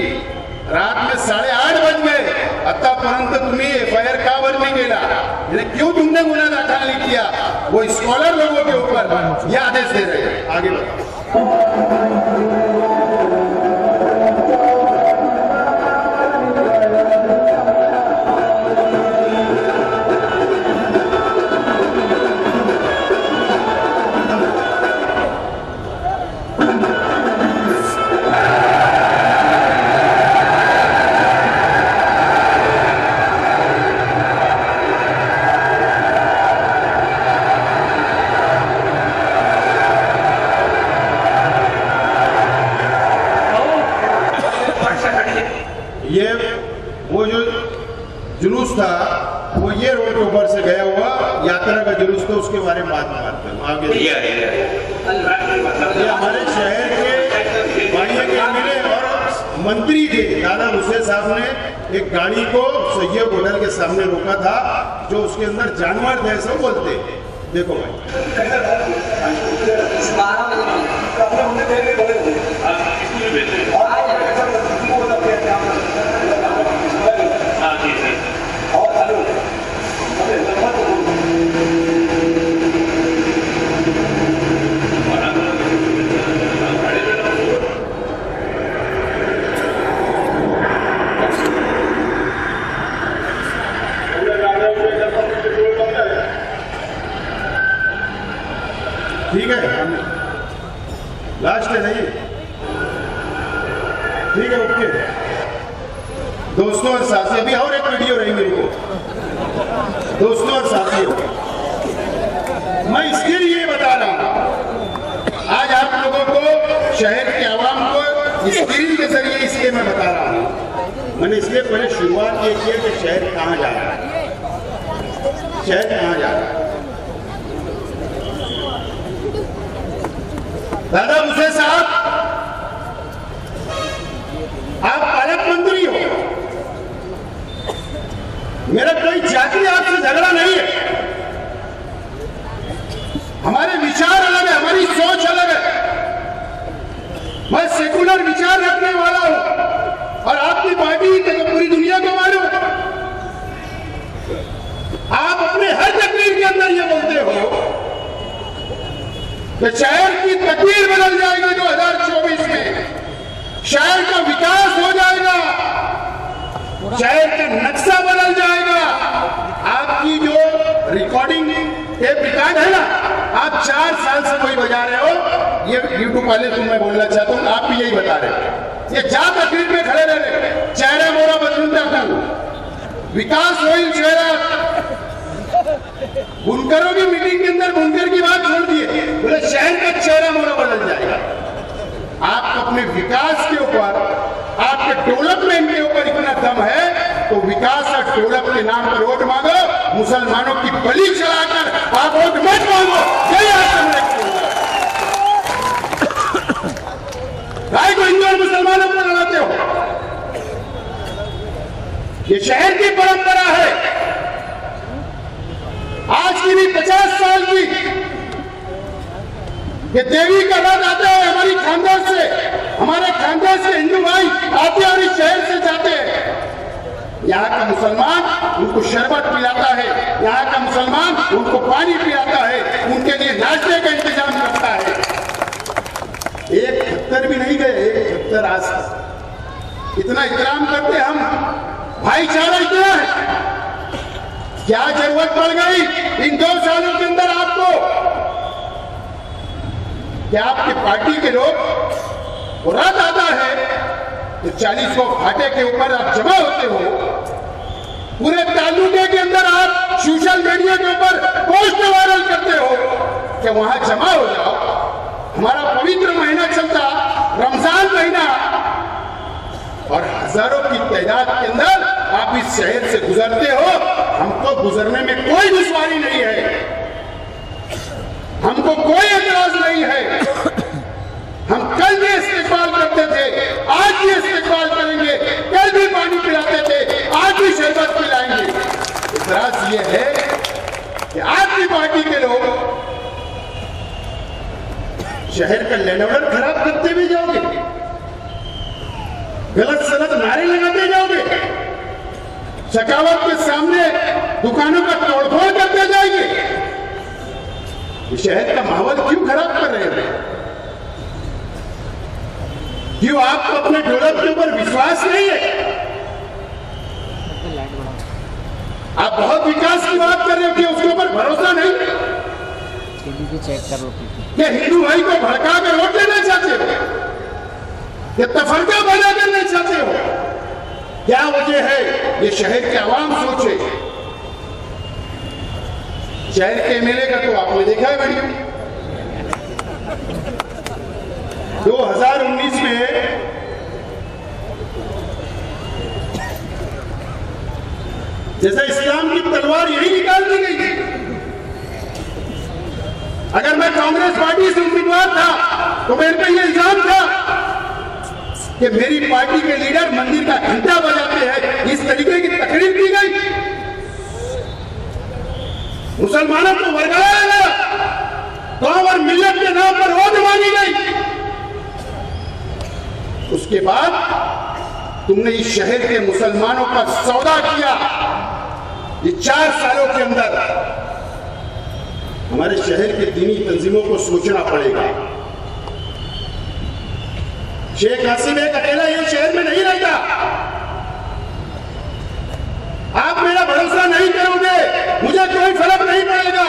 रात में 8:30 बज गए. आतापर्यंत तुम्ही एफआईआर का वर नहीं केला? क्यों तुमने गुना दाखिल नहीं किया? वो स्कॉलर लोगों के ऊपर ये आदेश दे रहे हैं. आगे तो उसके बारे में बात करूँ आगे। ये हमारे शहर के बाड़िया के एमएलए और मंत्री थे दादा हुसैन साहब ने एक गाड़ी को सैयद होटल के सामने रोका था, जो उसके अंदर जानवर थे ऐसा बोलते। देखो भाई ठीक है, लास्ट है नहीं, ठीक है, ओके। दोस्तों और साथियों, अभी और एक वीडियो रही मेरे को। दोस्तों और साथियों, मैं इसके लिए बता रहा हूं, आज आप लोगों को, शहर के आवाम को स्क्रीन के जरिए इसलिए मैं बता रहा हूं। मैंने इसलिए पहले शुरुआत ये की कि शहर कहां जा रहा है, शहर कहां जा रहा है। दादा हुसैन साहब, आप पालक मंत्री हो, मेरा कोई जाति आपसे झगड़ा नहीं है, हमारे विचार अलग है, हमारी सोच अलग है। मैं सेकुलर विचार रखने वाला हूं और आपकी पार्टी तो पूरी दुनिया को मालूम। आप अपने हर तकरीर के अंदर ये बोलते हो कि शहर की तकदीर बदल जाएगी 2024 में, शहर का विकास हो जाएगा, शहर का नक्शा बदल जाएगा। आपकी जो रिकॉर्डिंग टेप रिकॉर्ड है ना, आप 4 साल से कोई बजा रहे हो, ये यूट्यूब वाले तुम मैं बोलना चाहता हूँ, आप भी यही बता रहे हो। ये जा तकरीर में खड़े रहे, चेहरा मोरा बदलूं विकास होईल शहरात। बुनकरों की मीटिंग के अंदर बुनकर की बात छोड़ दिए, बोले शहर का चेहरा मोरा बदल जाएगा। आप अपने विकास के ऊपर, आपके डेवलपमेंट के ऊपर इतना दम है तो विकास और डेवलप के नाम पर वोट मांगो, मुसलमानों की बलि चलाकर आप वोट मत मांगो। यही भाई को हिंदू और मुसलमानों को लड़ाते हो, ये शहर की परंपरा है। आज की भी 50 साल की ये देवी का रथ आता है हमारी खानदान से, हमारे खानदान से हिंदू भाई आते और इस शहर से जाते हैं। यहाँ का मुसलमान उनको शरबत पिलाता है, यहाँ का मुसलमान उनको पानी पिलाता है, उनके लिए नाश्ते का इंतजाम करता है। एक खत्तर भी नहीं गए, एक खत्तर आज इतना इकराम करते हम, भाईचारा इतना है। क्या जरूरत पड़ गई इन 2 सालों के अंदर आपको, क्या आपकी पार्टी के लोग रात आता है तो 40 को फाटे के ऊपर आप जमा होते हो, पूरे तालुके के अंदर आप सोशल मीडिया के ऊपर पोस्ट वायरल करते हो कि वहां जमा हो जाओ। हमारा पवित्र महीना चलता रमजान महीना और हजारों की तादाद के अंदर आप इस शहर से गुजरते हो। हमको गुजरने में कोई दुश्वारी नहीं है, हमको कोई एतराज नहीं है। हम कल भी इस्तेमाल करते थे, आज भी इस्तेमाल करेंगे, कल भी पानी पिलाते थे, आज भी शरबत पिलाएंगे। एतराज ये है कि आपकी पार्टी के लोग शहर का लैंड ऑर्डर खराब करते भी जाओगे, गलत सलत नारे लगाते जाओगे, शकावत के सामने दुकानों का तोड़फोड़ करते जाएंगे। शहर का माहौल क्यों खराब कर रहे हैं? क्यों आपको अपने डेवलप के ऊपर विश्वास नहीं है? आप बहुत विकास की बात कर रहे हो कि उसके ऊपर भरोसा नहीं? चेक करो क्या हिंदू भाई को भड़का कर वोट लेना चाहते हो? ये तफरका पैदा करना चाहते हो? क्या वजह है? ये शहर के आवाम सोचे। शहर के एमएलए का तो आपने देखा है वीडियो, 2019 में जैसा इस्लाम की तलवार यही निकाल दी गई थी, अगर मैं कांग्रेस पार्टी से उम्मीदवार था तो मेरे पे ये इल्जाम था कि मेरी पार्टी के लीडर मंदिर का घंटा बजाते हैं, इस तरीके की तकरीर की गई। मुसलमानों को वर्गाया गया, कौम और मिल्लत के नाम पर वोट मांगी गई। उसके बाद तुमने इस शहर के मुसलमानों का सौदा किया। ये 4 सालों के अंदर हमारे शहर के दीनी तंजीमों को सोचना पड़ेगा। शेख हसीब एक अकेला ये शहर में नहीं रहता। आप मेरा भरोसा नहीं करोगे, मुझे कोई फर्क नहीं पड़ेगा,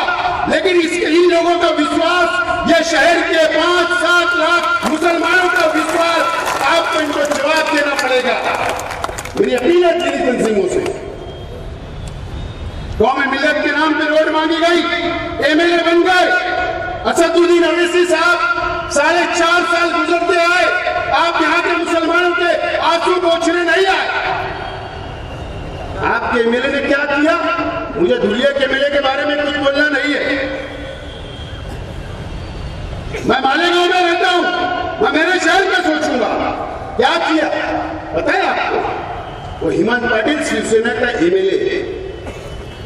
लेकिन इन लोगों का विश्वास, ये शहर के 5-7 लाख मुसलमानों का विश्वास, आपको इनको जवाब देना पड़ेगा। मेरी अपील है दीनी तंजीमों से, कौम मिल्लत के नाम पे रोड मांगी गई, एमएलए बन गए। असदुद्दीन अवैसी साहब 4.5 साल गुजरते आए, आप यहाँ के मुसलमानों के आंसू पोंछने नहीं आए। आपके एमएलए ने क्या किया? मुझे धुलिया के एमएलए के बारे में कुछ बोलना नहीं है। मैं मालेगांव में रहता हूं, मैं मेरे शहर में सोचूंगा क्या किया। पता है आपको, वो हेमंत पाटिल शिवसेना का एमएलए है,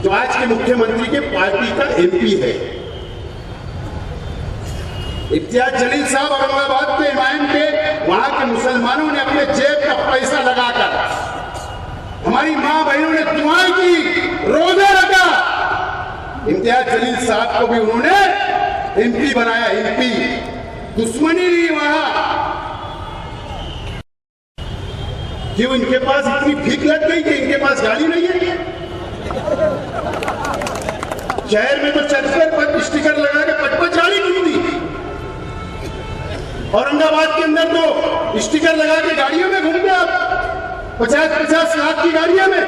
जो आज के मुख्यमंत्री के पार्टी का एमपी है। इम्तियाज जलील साहब औरंगाबाद के इमाम के, वहां के मुसलमानों ने अपने जेब का पैसा लगाकर, हमारी मां बहनों ने दुआएं की, रोजा रखा। इम्तियाज जलील साहब को भी उन्होंने एमपी बनाया, एमपी। दुश्मनी नहीं वहां। क्यों? इनके पास इतनी भीख लग गई कि इनके पास गाड़ी नहीं है। शहर में तो छत पर स्टिकर लगा के पट गाड़ी घूमती। औरंगाबाद के अंदर तो स्टिकर लगा के गाड़ियों में घूमते आप, 50-50 लाख की गाड़ियों में।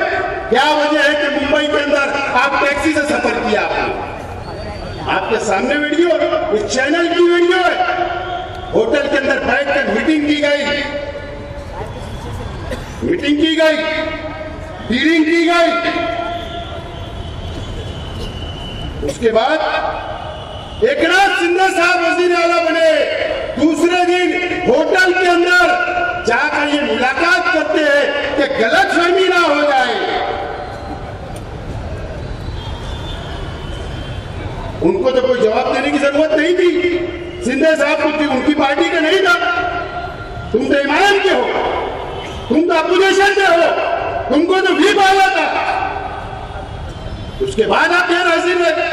क्या वजह है कि मुंबई के अंदर आप टैक्सी से सफर किया? आपके सामने वीडियो, इस चैनल की वीडियो है। होटल के अंदर बैठकर मीटिंग की गई, डीलिंग की गई। उसके बाद एकनाथ शिंदे साहब वजीर आला बने। दूसरे दिन होटल के अंदर जाकर ये मुलाकात करते हैं कि गलतफहमी ना हो जाए। उनको तो कोई जवाब देने की जरूरत नहीं थी। शिंदे साहब को थी, उनकी पार्टी का नहीं था। तुम तो इमाम के हो, तुम तो अपोजिशन में हो, तुमको तो भी पाया था। उसके बाद आप यहाँ हाजिर रहे।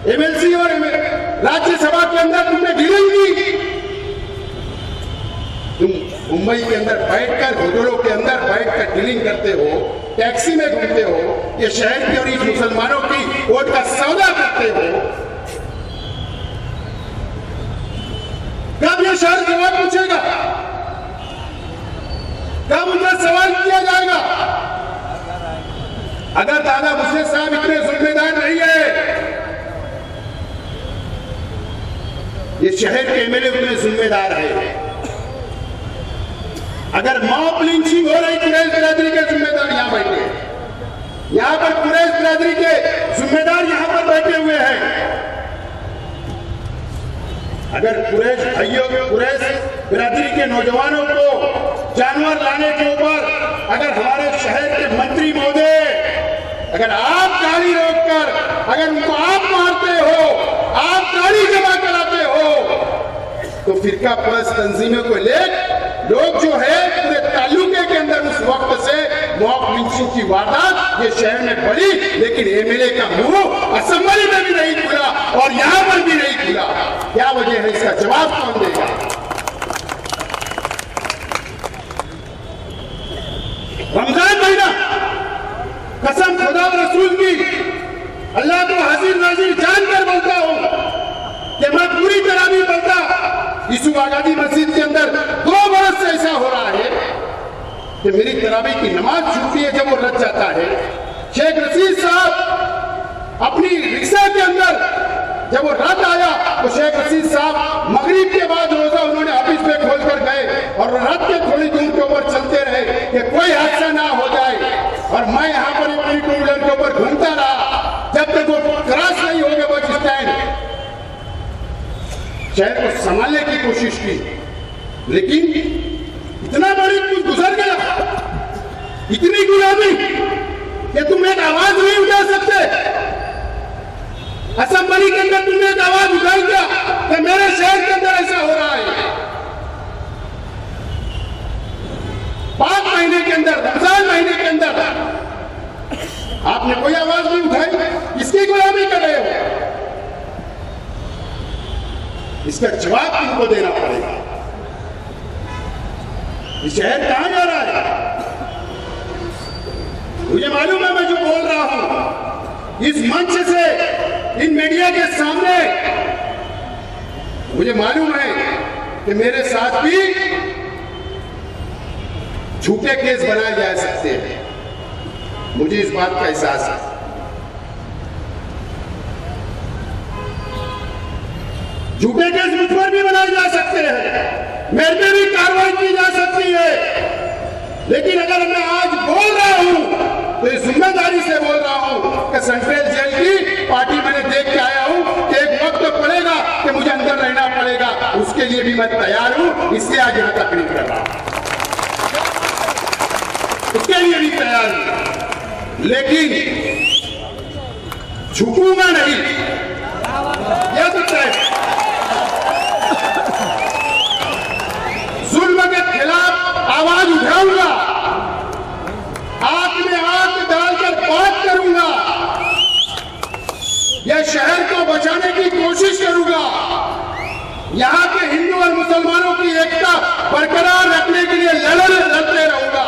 एमएलसी और राज्यसभा के अंदर तुमने डीलिंग की। तुम मुंबई के अंदर बैठकर, होटलों के अंदर बैठकर डीलिंग करते हो, टैक्सी में घूमते हो, ये शहर की और इस मुसलमानों की वोट का सौदा करते हो। कब ये शहर जवाब पूछेगा? कब उनका सवाल किया जाएगा? अगर दादा मुझसे साहब इतने जिम्मेदार नहीं है, ये शहर के एमएलए उतने जिम्मेदार है। अगर मॉब लिंचिंग हो रही, कुरैश बिरादरी के जिम्मेदार यहां बैठे हैं। यहां पर कुरैश बिरादरी के जिम्मेदार यहां पर बैठे हुए हैं। अगर कुरैश भाइयों, कुरैश बिरादरी के नौजवानों को जानवर लाने के ऊपर अगर हमारे शहर के मंत्री महोदय, अगर आप गाड़ी रोककर, अगर उनको आप मारते हो, आप गाड़ी जमा कराते हो, तो फिरका परस्त तंजीमों को ले लोग जो है पूरे तालुके के अंदर उस वक्त से मॉब लिंचिंग की वारदात ये शहर में बढ़ी, लेकिन एमएलए का मुंह असेंबली में भी नहीं खुला और यहां पर भी नहीं खुला। क्या वजह है? इसका जवाब कौन देगा? रमजान महीना, कसम खुदा और रसूल की, अल्लाह को हाजिर नाजिर जानकर बोलता हूं कि मैं पूरी तरह भी बोलता। यीशु आगादी मस्जिद के अंदर 2 बरस से ऐसा हो रहा है कि मेरी तरावी की नमाज छूटती है जब वो रच जाता है। शेख रशीद साहब अपनी रिक्शा के अंदर जब वो रात आया तो शेख रशीद साहब मगरिब के बाद रोजा उन्होंने ऑफिस में खोलकर गए और रात के थोड़ी दूर के ऊपर चलते रहे कि कोई हादसा ना हो जाए। और मैं यहाँ पर अपनी टू व्हीलर के ऊपर घूमता रहा जब तक वो क्रॉस नहीं हो गया बस स्टैंड। शहर को संभालने की कोशिश की, लेकिन इतना बड़ी कुछ गुजर गया, इतनी गुलामी कि तुम एक आवाज नहीं उठा सकते। असेंबली के अंदर तुमने एक आवाज उठाई क्या कि मेरे शहर के अंदर ऐसा हो रहा है। 5 महीने के अंदर, रमजान महीने के अंदर आपने कोई आवाज नहीं उठाई, किसकी गुलामी कर रहे हो? इसका जवाब तुमको देना पड़ेगा। ये शहर कहां जा रहा है? मुझे मालूम है मैं जो बोल रहा हूं इस मंच से, इन मीडिया के सामने, मुझे मालूम है कि मेरे साथ भी झूठे केस बनाए जा सकते हैं। मुझे इस बात का एहसास है। झूठे केस मुझ पर भी बनाए जा सकते हैं, मेरे पे भी कार्रवाई की जा सकती है, लेकिन अगर मैं आज बोल रहा हूं तो इस जिम्मेदारी से बोल रहा हूं कि सेंट्रल जेल की पार्टी मैंने देख के आया हूं कि एक वक्त तो पड़ेगा कि मुझे अंदर रहना पड़ेगा, उसके लिए भी मैं तैयार हूं, इसलिए आज यहां तकरीर कर रहा हूं, उसके लिए भी तैयार हूं, लेकिन झुकूंगा नहीं, यह तो तय। जुल्म के खिलाफ आवाज उठाऊंगा, आंख में आंख डालकर बात करूंगा, यह शहर को बचाने की कोशिश करूंगा, यहां के हिंदू और मुसलमानों की एकता बरकरार रखने के लिए लड़ते रहूंगा।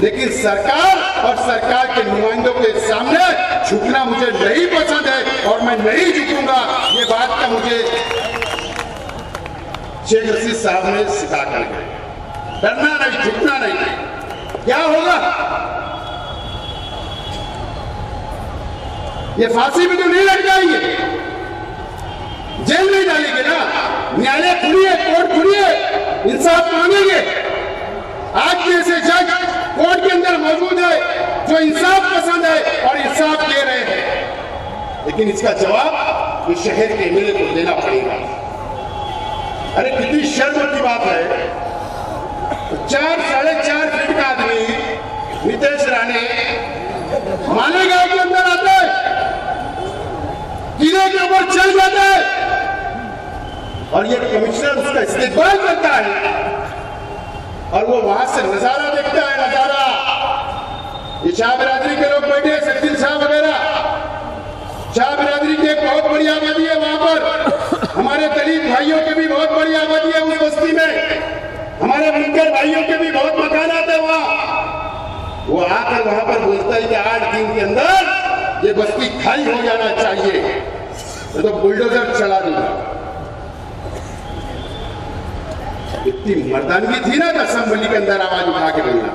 लेकिन सरकार और सरकार के नुमाइंदों के सामने झुकना मुझे नहीं पसंद है और मैं नहीं झुकूंगा। ये बात का मुझे शेख रशीद साहब ने सिखा कर गए, डरना नहीं, झुकना नहीं। क्या होगा? ये फांसी में तो नहीं लग जाएंगे, जेल में डालेंगे ना, न्यायालय खुलिए, कोर्ट खुलिए, इंसाफ मांगेंगे। आज भी ऐसे जज कोर्ट के अंदर मौजूद है जो इंसाफ पसंद है और इंसाफ दे रहे हैं, लेकिन इसका जवाब इस शहर के एमएलए को देना पड़ेगा। अरे कितनी शर्म की बात है, 4-4.5 फीट का आदमी नितेश राणे मालेगांव के अंदर आता है, किले के ऊपर चल जाता है और ये कमिश्नर उसका इस्तेमाल करता है और वो वहां से नजारा देखता है। नजारा, ये शाह बिरादरी के लोग बैठे हैं, सचिन शाह वगैरह, शाह बिरादरी की एक बहुत बड़ी आबादी है वहां पर, हमारे दलित भाइयों की भी बहुत बड़ी आबादी है उस बस्ती में, हमारे बुनकर भाइयों के भी बहुत मकानात है वहां। वो आकर वहां पर बोलता है कि 8 दिन के अंदर ये बस्ती खाली हो जाना चाहिए, तो बुलडोजर चला दूंगा। इतनी मर्दानगी थी ना असेंबली के अंदर आवाज उठा के बोलना।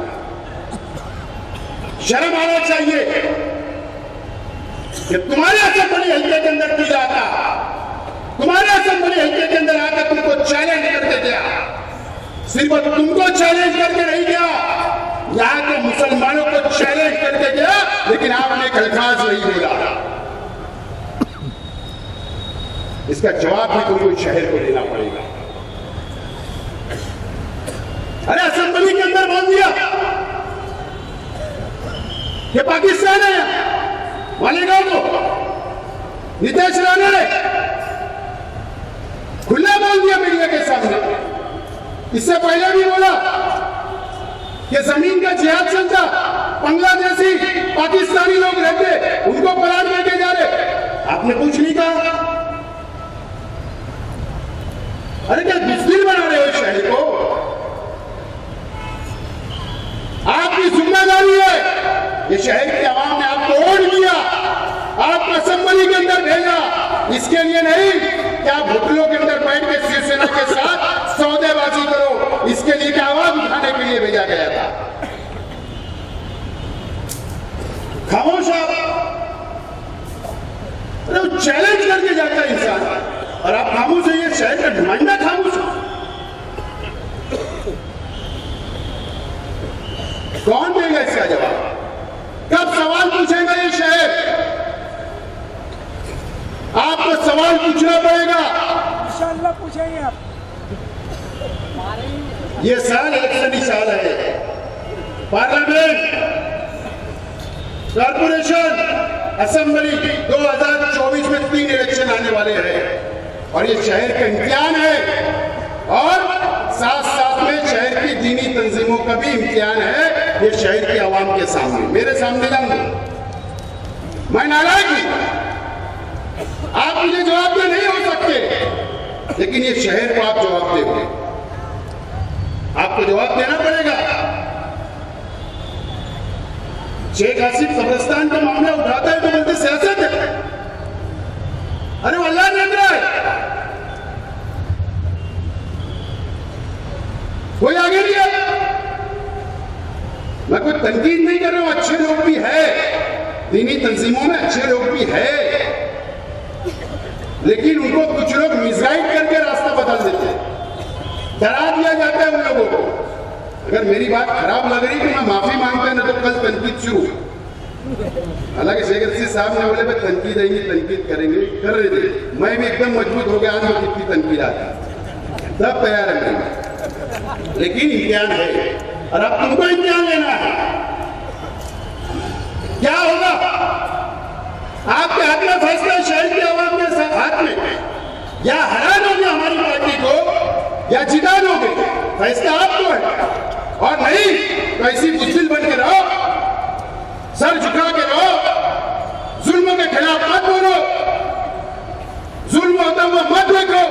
शर्म आना चाहिए कि तुम्हारे असेंबली हल्के के अंदर की जाता, तुम्हारे असेंबली हल्के के अंदर आकर तुमको चैलेंज करके गया, सिर्फ तुमको चैलेंज करके नहीं गया, यहां के मुसलमानों को चैलेंज करके गया, लेकिन आपने एक अल्फाज नहीं बोला। इसका जवाब भी तुमको शहर को देना पड़ेगा। अरे असेंबली के अंदर बोल दिया कि पाकिस्तान है, मालेगांव को नितेश राणे ने खुला बोल दिया मीडिया के सामने। इससे पहले भी बोला कि जमीन का जिहाद चलता, बांग्लादेशी पाकिस्तानी लोग रहते, उनको परार लेके जा रहे, आपने कुछ नहीं कहा। अरे क्या दुश्मन बना रहे हो शहर को? आपकी जिम्मेदारी है, ये शहर के आवाम ने आपको वोट दिया, आपको असेंबली के अंदर भेजा, इसके लिए नहीं कि आप होटलों के अंदर बैठ के शिवसेना के साथ सौदेबाजी करो, इसके लिए कि आवाज उठाने के लिए भेजा गया था। खामोश आप, अरे वो चैलेंज करके जाता है इंसान और आप खामोश है। ये शहर का नुमाइंदा खामोश है। कौन देगा इसका जवाब? कब सवाल पूछेगा ये शहर? आपको सवाल पूछना पड़ेगा। इंशाल्लाह पूछेंगे आप। ये साल इलेक्शनी साल है। पार्लियामेंट, कॉर्पोरेशन, असेंबली 2024 में 3 इलेक्शन आने वाले हैं और ये शहर का इम्तिहान है और साथ साथ में शहर की दीनी तंजीमों का भी इम्तिहान है। ये शहर की आवाम के सामने, मेरे सामने ना मैं नाराज हूं, आप मुझे जवाब दे नहीं हो सकते, लेकिन ये शहर को आप जवाब देंगे, आपको जवाब देना पड़ेगा। शेख हसीब कब्रिस्तान का मामला उठाता है तो बोलते सियासत है। अरे वो अल्लाह देख रहा है, कोई आगे नहीं है। मैं कोई तनकीद नहीं कर रहा हूं, अच्छे लोग भी है, दीनी तंजीमों में अच्छे लोग भी है, लेकिन उनको कुछ लोग मिसगाइड करके रास्ता बदल देते हैं, डरा दिया जाता है उन लोगों को। अगर मेरी बात खराब लग रही तो मैं माफी मांगता, नहीं तो कल तनकीद शुरू। हालांकि शेख रशीद साहब ने बोले भाई तनकीद आएंगी, तनकीद करेंगे, कर रहे थे। मैं भी एकदम मजबूत हो गया, आज मैं कितनी तनकीद आती तब तैयार है मैं, लेकिन इम्तिहान है और अब तुमको इम्तिहान लेना है। क्या होगा आपके हाथ में फैसला, शहर की आवाम के हाथ में, या हरा दोगे हमारी पार्टी को या जिता दोगे, फैसला आपको है। और नहीं तो ऐसी बुज़दिल बन के रहो, सर झुका के रहो, जुल्म के खिलाफ मत बोलो, जुल्म होता हुआ मत देखो,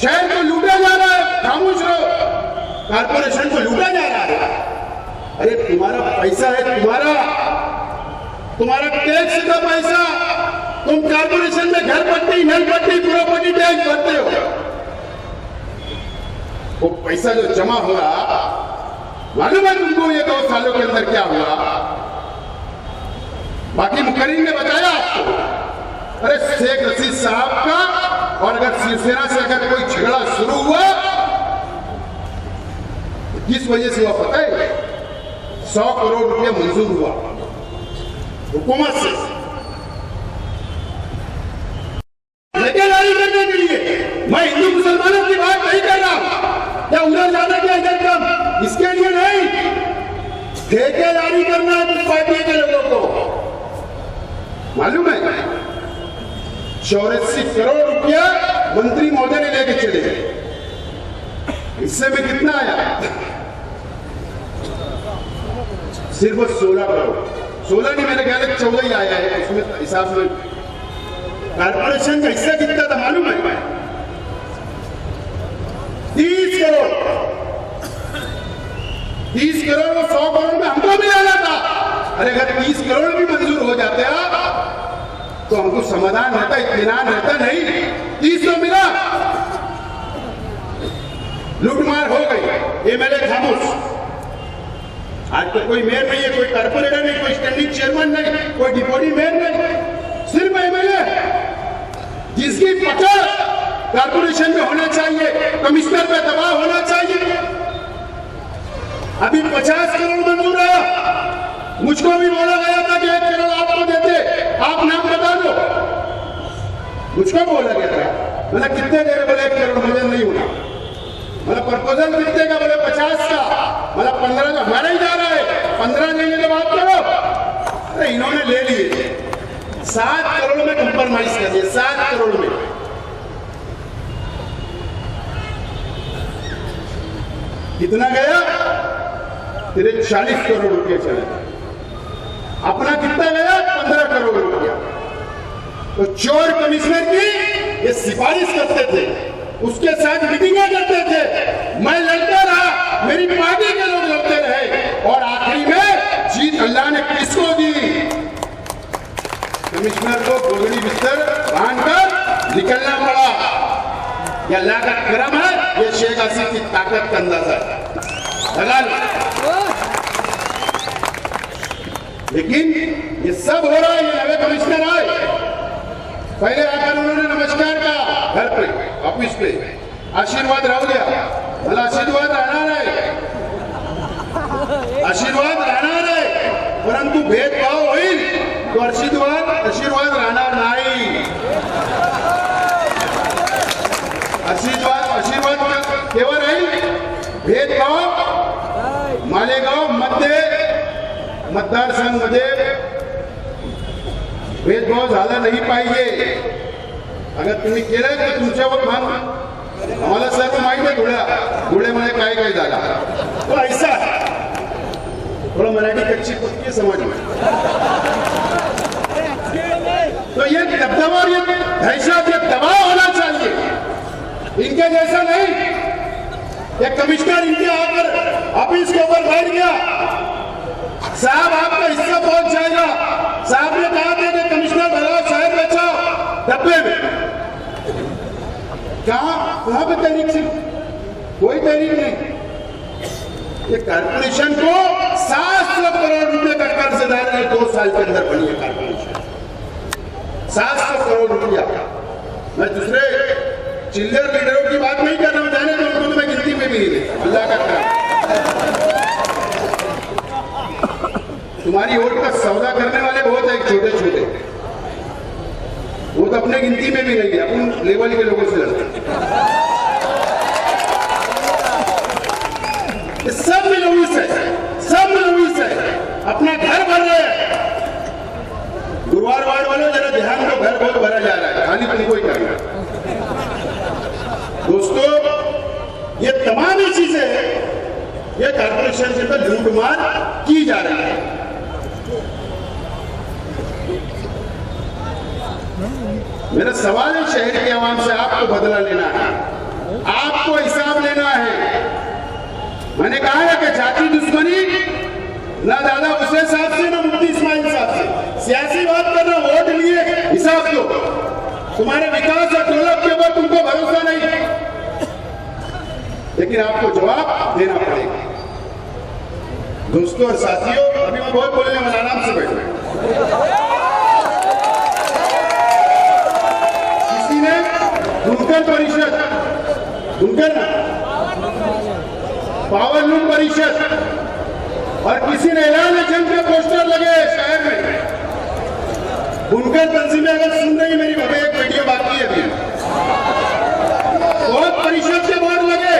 शहर को लूटा जा रहा है खामोश रहो, कारपोरेशन को लूटा जा रहा है। अरे तुम्हारा पैसा है, तुम्हारा टैक्स का पैसा, तुम कारपोरेशन में घर पट्टी, नल पट्टी, प्रॉपर्टी टैक्स भरते हो। वो पैसा जो जमा हो रहा, मालूम है तुमको ये 2 सालों के अंदर क्या हुआ? बाकी मुकर्रीन ने बताया आपको। अरे शेख रशीद साहब का और अगर शिवसेना से अगर कोई झगड़ा शुरू हुआ किस वजह से हुआ पता है? 100 करोड़ रुपए मंजूर हुआ हुकूमत से ठेकेदारी करने के लिए। मैं हिंदू मुसलमानों की बात नहीं कर रहा, क्या उधर जाना क्या इधर कम, इसके लिए नहीं, ठेकेदारी करना है कुछ पार्टी के लोगों को। मालूम है 84 करोड़ रुपया मंत्री महोदय ने लेके चले गए, हिस्से में कितना आया? सिर्फ 16 करोड़, 16 नहीं मेरे ख्याल 14 ही आया है, उसमें हिसाब से कारपोरेशन का हिस्सा कितना था मालूम है? 30 करोड़। 30 करोड़ और 100 करोड़ में हमको भी आना था। अरे अगर 30 करोड़ भी मंजूर हो जाते तो हमको समाधान रहता, इत्मीनान रहता, नहीं 30 तो मिला, लूटमार हो गई, एमएलए खामोश। आज तो कोई मेयर नहीं है, कोई कारपोरेटर नहीं, कोई स्टैंडिंग चेयरमैन नहीं, कोई डिप्टी मेयर नहीं, सिर्फ एमएलए जिसकी पकड़ कारपोरेशन में होना चाहिए, कमिश्नर पे दबाव होना चाहिए। अभी 50 करोड़ मंजूर आया, मुझको भी बोला गया था कि 1 करोड़ आपको देते, आप नाम बता दो, मुझको बोला गया था। मतलब कितने दे रहे? बोले 1 करोड़, मुझे नहीं होना। मतलब प्रपोजल कितने का? बोले 50 का। मतलब 15 तो हमारा ही जा रहा है, 15 देंगे तो बात करो। अरे इन्होंने ले लिए, 7 करोड़ में कंप्रोमाइज कर दिया, 7 करोड़ में। कितना गया? तेरे 40 करोड़ रुपये चले, अपना कितना गया? 15 करोड़ रुपया। तो चोर कमिश्नर की ये सिफारिश करते थे, उसके साथ मीटिंगें करते थे, मैं लड़ता रहा, मेरी पार्टी के लोग लड़ते रहे, और आखिरी में जीत अल्लाह ने किसको दी? कमिश्नर को गोगड़ी बिस्तर बांधकर निकलना पड़ा। ये अल्लाह का करम है, ये शेख हसीब की ताकत का अंदाजा है, लगा लो। लेकिन ये सब हो रहा है, ये नए कमिश्नर आए, पहले आकर उन्होंने नमस्कार कहा घर पे, ऑफिस पे, आशीर्वाद रह गया, भला आशीर्वाद रहना रहे, आशीर्वाद रहना रहे, परंतु भेदभाव हुई तो आशीर्वाद रहना नहीं। मालेगाव मध्ये मतदारसंघामध्ये भेदभाव झाला नाही पाहिजे. अगर तुम्ही केलं तर तुमच्यावर मान. आम्हाला सर्व माहिती आहे धुळ्यामध्ये काय काय झाला. तो ऐसा थोड़ा मराठी कच्ची पक्की समझ में. तो ये दबदबा और ये दहशत, ये दबाव होना चाहिए. इनके जैसा नहीं. ये कमिश्नर इनके आकर ऑफिस के ऊपर बैठ गया, साहब आपका हिस्सा पहुंच जाएगा. साहब ने कहा था कि कमिश्नर भगाओ, शहर बचाओ, डब्बे में. कहां पे तहरीक थी? कोई तहरीक नहीं. ये कारपोरेशन को 700 करोड़ रुपए का कर्जदार है. 2 साल के अंदर बनी है कारपोरेशन. 700 करोड़ रुपया. मैं दूसरे चिल्लर लीडरों की बात नहीं कर रहा हूं, जाने दो, उनको तो मैं गिनती में भी नहीं लेता. अल्लाह का काम. तुम्हारी वोट का सौदा करने वाले बहुत है छोटे छोटे, वो तो अपने गिनती में भी नहीं है. अपन लेवल के लोगों से लड़ते. सब मिलविस है, सब मिलविस है. अपना घर भर रहे हैं. गुरुवार वार्ड वालों जरा ध्यान दो, घर बहुत भरा जा रहा है, खाली तुमको ही करना है. दोस्तों, ये तमाम ही चीजें ये कारपोरेशन के अंदर लूटमार की जा रही है. मेरा सवाल है शहर के आवाम से, आपको बदला लेना है, आपको हिसाब लेना है. मैंने कहा है कि जाति दुश्मनी ना दादा हुसैन साहब से ना मुफ्ती इस्माइल साहब से. सियासी बात करना, वोट लिए हिसाब दो. तुम्हारे विकास और डेवलप के ऊपर तुमको भरोसा नहीं, लेकिन आपको जवाब देना पड़ेगा. दोस्तों और साथियों, अभी मैं बहुत बोलने वाला, आराम से बैठे. किसी ने बुनकर परिषद, बुनकर ना पावरलूम परिषद, और किसी ने ऐलान जंग के पोस्टर लगे शहर में. बुनकर तंजीमें अगर सुन रही मेरी, अभी एक वीडियो बाकी है. अभी बहुत परिषद के बोर्ड लगे,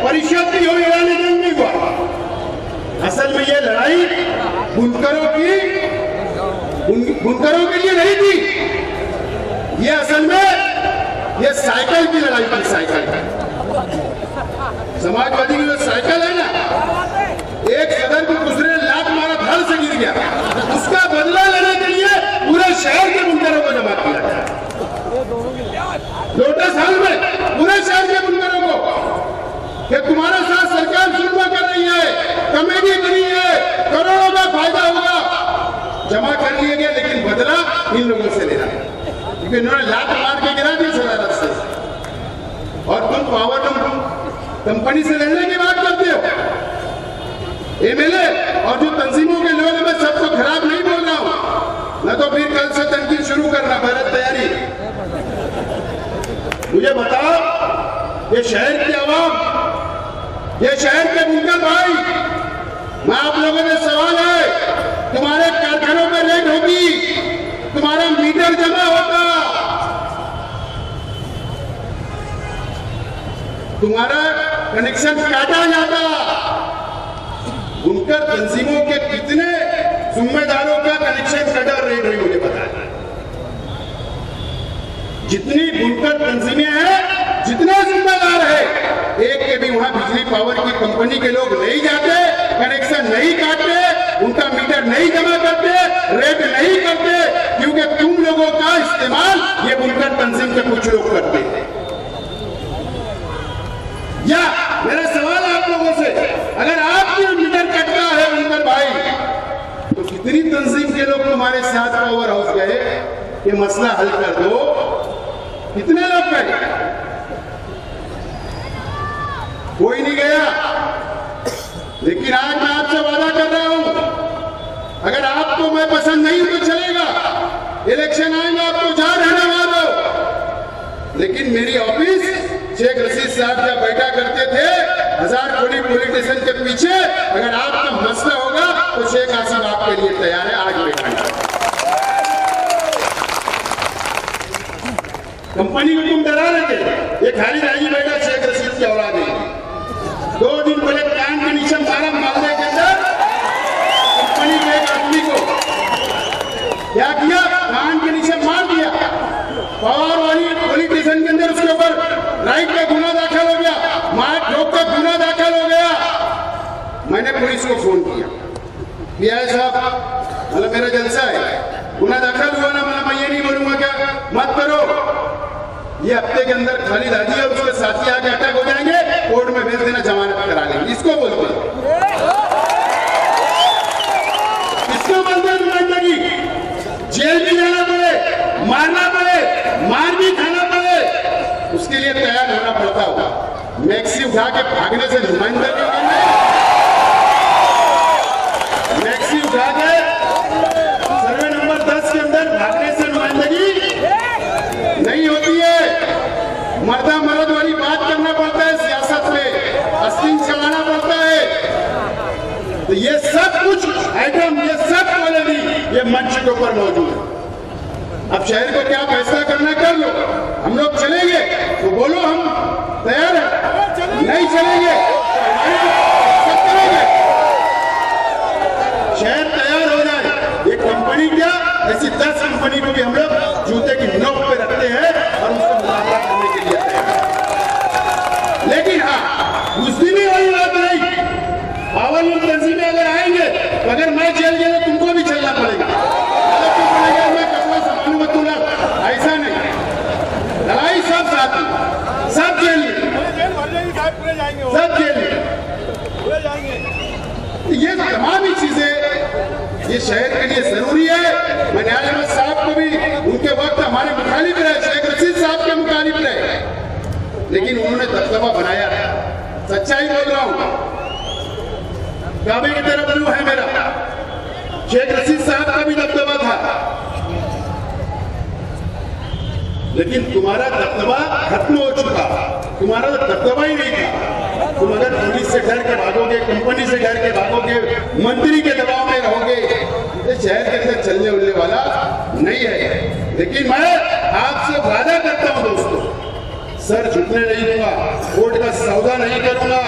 परिषद भी हुई, ऐलान जंग नहीं हुआ. असल में ये लड़ाई बुनकरों के लिए नहीं थी. ये असल में ये साइकिल की लड़ाई थी. साइकिल समाजवादी की जो साइकिल है ना, एक सदन को दूसरे ने लात मारा, धड़ से गिर गया. उसका बदला लेने के लिए पूरे शहर के बुनकरों को जमा किया गया. लोटस हाल में पूरे शहर के बुनकरों को कि तुम्हारे साथ सरकार जुल्म कर रही है, कमेटी करी है, करोड़ों का फायदा होगा, जमा कर लिया गया. लेकिन बदला इन लोगों से लेना है, क्योंकि इन्होंने लात मार के गिरा दी सदारत से. और तुम पावरलूम कंपनी से लड़ने की बात करते हो. एमएलए और जो तंजीमों के लोग हैं, मैं सबको खराब नहीं बोल रहा हूं. मैं तो फिर कल से तनकीद शुरू करना, भारत तैयारी. मुझे बताओ, ये शहर की आवाम, ये शहर के बुनकर भाई, मैं आप लोगों से सवाल है, तुम्हारे कारखानों में रेड होगी, तुम्हारा मीटर जमा होगा, तुम्हारा कनेक्शन काटा जाता. बुनकर तंजीमों के कितने जिम्मेदारों का कनेक्शन कटा रेड हुई, मुझे पता है. जितनी बुनकर तंजीमें हैं, जितने जिम्मेदार है, एक के भी वहां बिजली पावर की कंपनी के लोग नहीं जाते, कनेक्शन नहीं काटते, उनका मीटर नहीं जमा करते, रेट नहीं करते, क्योंकि तुम लोगों का इस्तेमाल ये बुनकर तंजीम के कुछ लोग करते हैं. या मेरा सवाल आप लोगों से, अगर आपके मीटर कटता है बुनकर भाई, तो कितनी तंजीम के लोग तुम्हारे साथ पावर हाउस गए ये मसला हल कर दो? कितने लोग गए? कोई नहीं गया. लेकिन आज मैं आपसे वादा कर रहा हूं, अगर आपको मैं पसंद नहीं तो चलेगा, इलेक्शन आएगा, आपको जहां रहने दो. लेकिन मेरी ऑफिस शेख रशीद साहब जब बैठा करते थे 1000 कोटी पुलिस स्टेशन के पीछे, अगर आपका मसला होगा तो शेख आसिफ आपके लिए तैयार है. आज बैठा कंपनी को तुम डरा रहे थे, ये खाली राजी बैठा शेख रशीद की औलाद है. 2 दिन पहले कान के नीचे मारा, मामले के अंदर पवार वाली पुलिस स्टेशन के अंदर उसके ऊपर राइट का गुना दाखिल हो गया, मार ठोक का गुना दाखिल हो गया। मैंने पुलिस को फोन किया, पीआई साहब मतलब मेरा जलसा है, गुना दाखिल हुआ ना, मैं ये नहीं बोलूंगा क्या मत करो, ये हफ्ते के अंदर खाली दादी और उसके साथी आके अटैक हो जाएंगे, कोर्ट में भेज देना, जमानत करा लेंगे। इसको बोलते हैं, इसको बोलते हैं नुमाइंदगी। जेल भी जाना पड़े, मारना पड़े, मार भी खाना पड़े, उसके लिए तैयार होना पड़ता होगा। मैक्सी उठा के भागने से नुमाइंदगी नहीं, मैक्सी उठा के सर्वे नंबर 10 के अंदर भागने से नुमाइंदगी नहीं होती है। मर्दा मर्द वाली बात करना पड़ता है सियासत में, अस्तीन चलाना पड़ता है। तो ये सब कुछ आइटम, ये सब क्वालिटी ये मंच के ऊपर मौजूद है। अब शहर को क्या फैसला करना कर लो, हम लोग चलेंगे तो बोलो हम तैयार हैं, नहीं चलेंगे तो करेंगे। शहर तैयार हो जाए, ये कंपनी क्या ऐसी 10 कंपनी को भी हम लोग जूते की नोक पे रखते हैं और उसको मुकाबला करने के लिए तैयार हैं। लेकिन हाँ, उस दिन ही वही बात नहीं, पावरलूम तंजीमें अगर आएंगे तो अगर मैं जेल गया तो तुमको भी चलना पड़ेगा, मैं कपड़ा संभालूंगा तू लोग, ऐसा नहीं। लड़ाई सब साथ में, सब जेल में, सब जेल में। ये तमाम ही चीजें ये शहर के लिए जरूरी है। मैं न्यायालय साहब को भी उनके वक्त हमारे मुखालिफ रहे, शेख रशीद साहब के मुखालिफ रहे, लेकिन उन्होंने दबदबा बनाया। सच्चाई बोल रहा हूं, काबे की तरफ रूह है मेरा, शेख रशीद साहब का भी दबदबा था, लेकिन तुम्हारा दबदबा खत्म हो चुका, तुम्हारा दबदबा ही नहीं था। तुम अगर पुलिस से डर के भागोगे, कंपनी से डर के भागोगे, मंत्री के दबाव में रहोगे, तो शहर के अंदर चलने उलने वाला नहीं है। लेकिन मैं आपसे वादा करता हूं दोस्तों, सर झुकने नहीं दूंगा, कोर्ट का सौदा नहीं करूंगा,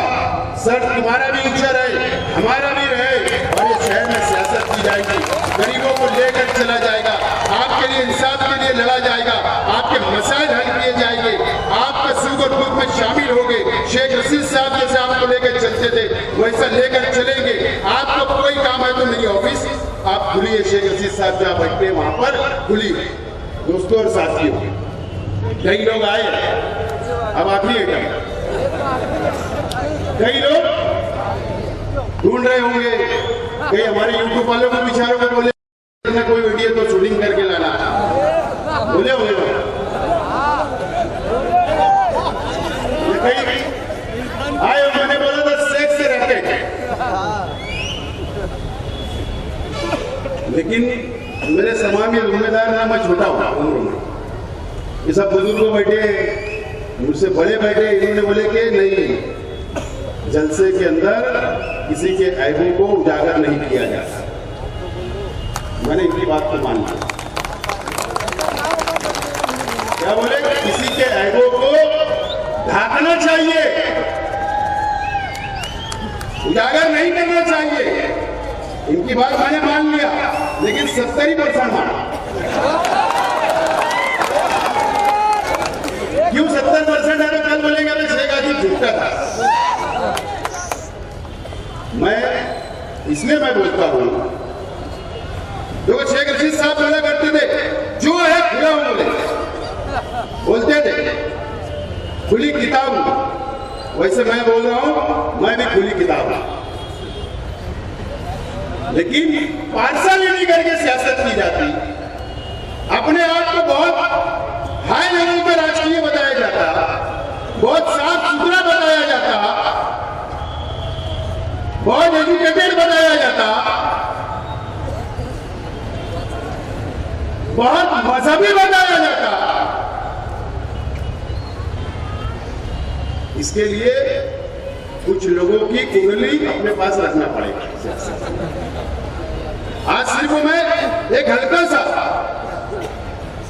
सर तुम्हारा भी ऊंचा रहे, हमारा भी रहे, और ये शहर में सियासत की जाएगी, गरीबों को लेकर चला जाएगा, आपके लिए इंसाफ के लिए लड़ा जाएगा, आपके मसाइल हल किए जाएंगे, आपका सुख और दुख में शामिल होंगे। शेख रशीद साहब जैसे आपको लेकर चलते थे वैसा लेकर चलेंगे। आपको कोई काम है तो नहीं ऑफिस, आप खुलिए, शेख रशीद साहब जहाँ बैठते हैं वहां पर खुलिए। दोस्तों और साथियों, कई लोग आए, अब आप ही है, कई लोग ढूंढ रहे होंगे, कई हमारे यूट्यूब वालों को बिचारों को बोले कोई वीडियो तो शूटिंग करके लाना, बोले होंगे आए, मैंने बोला था सेक्स से रहते, लेकिन मेरे समाज में जिम्मेदार ना, मैं छोटा हूं उम्र में, ये सब बुजुर्ग बैठे मुझसे बड़े बैठे, इन्होंने बोले कि नहीं, जलसे के अंदर किसी के ऐबों को उजागर नहीं किया जाता। मैंने इनकी बात को मान लिया। क्या बोले, किसी के ऐबों को ढांकना चाहिए, उजागर नहीं करना चाहिए। इनकी बात मैंने मान लिया, लेकिन 70% माना। क्यों 70% है? तो कल बोलेंगे मैं शेख आजिब झूठा था। मैं इसलिए मैं बोलता हूं, देखो शेख रशीद साहब बोला करते थे, जो है खुला हूं, बोलते थे खुली किताब हूं, वैसे मैं बोल रहा हूं, मैं भी खुली किताब हूं। लेकिन पार्सल नहीं करके सियासत की जाती, अपने आप को बहुत हाई लेवल पर राजकीय बताया जाता, बहुत साफ सुथरा बताया जाता, बहुत एजुकेटेड बताया जाता, बहुत मजहबी बताया जाता। इसके लिए कुछ लोगों की उंगली अपने पास रखना पड़ेगा। आज सिर्फ मैं एक हल्का सा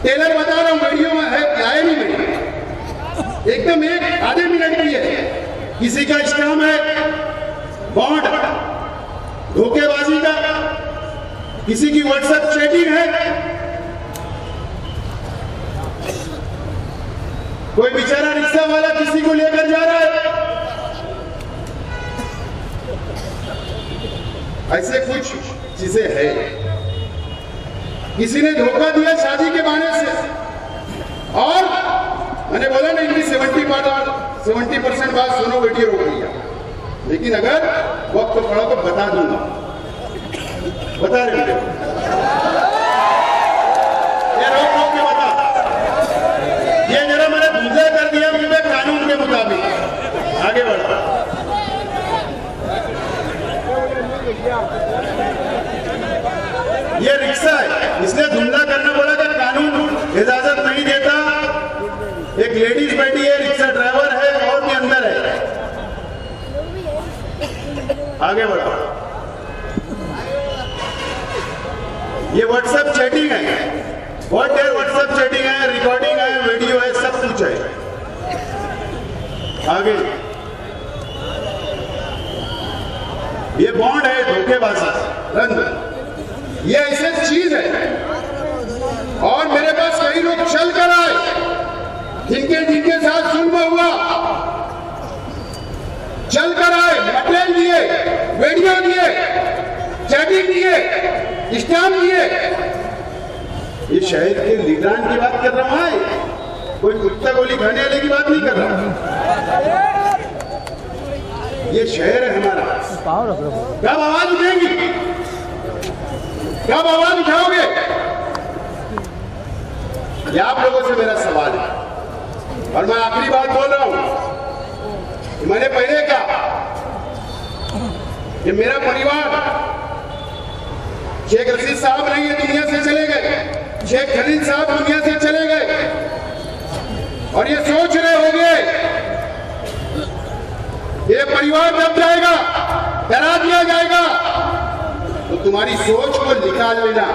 टेलर बता रहा हूं, वीडियो में है, आया नहीं मेरी, एकदम एक आधे मिनट की है। किसी का स्कैम है, बॉन्ड धोखेबाजी का, किसी की व्हाट्सएप चैटिंग है, कोई बेचारा रिक्शा वाला किसी को लेकर जा रहा है, ऐसे कुछ चीजें है। किसी ने धोखा दिया शादी के बहाने से, और मैंने बोला ना इनकी 70% बात सुनो बेटी रो गई, लेकिन अगर वक्त पड़ा तो बता दूंगा, बता रहे बेटे, ये रोक रोक के बता, ये जरा मैंने दूसरा कर दिया मुझे कानून के मुताबिक आगे बढ़ा। ये रिक्शा है, इसने धुंधला करना बोला कि कानून इजाजत नहीं देता। एक लेडीज बैठी है, रिक्शा ड्राइवर है और भी अंदर है, आगे बढ़ो। ये व्हाट्सएप चैटिंग है, व्हाट है व्हाट्सएप चैटिंग है, रिकॉर्डिंग है, वीडियो है, सब कुछ है। आगे ये बॉन्ड है, धोखेबाजी, रंग, ये ऐसे चीज है। और मेरे पास कई लोग चल कर आए जिनके साथ जुल्म हुआ, चल कर आए, मटेरियल दिए, वीडियो दिए, चैटिंग दिए, स्टैम्प दिए। ये शहर के लीडरान की बात कर रहा है, कोई कुत्ता गोली खाने वाले की बात नहीं कर रहा। ये शहर है हमारा। कब आवाज उठेंगी, कब आवाज उठाओगे? ये आप लोगों से मेरा सवाल है। और मैं आखिरी बात बोल रहा हूं, मैंने पहले कहा कि मेरा परिवार, शेख रशीद साहब नहीं है, दुनिया से चले गए, शेख खलील साहब दुनिया से चले गए, और ये सोच रहे होंगे ये परिवार दब जाएगा, डरा दिया जाएगा, तो तुम्हारी सोच को निकाल लेना।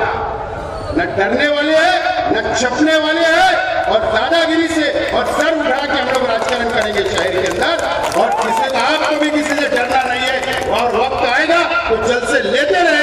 न डरने वाले हैं, न छपने वाले हैं, और दादागिरी से और सर उठा के हम लोग राजकारण करेंगे शहर के अंदर। और किसी आपको भी किसी से डरना नहीं है, और वक्त आएगा तो जल से लेते रहे।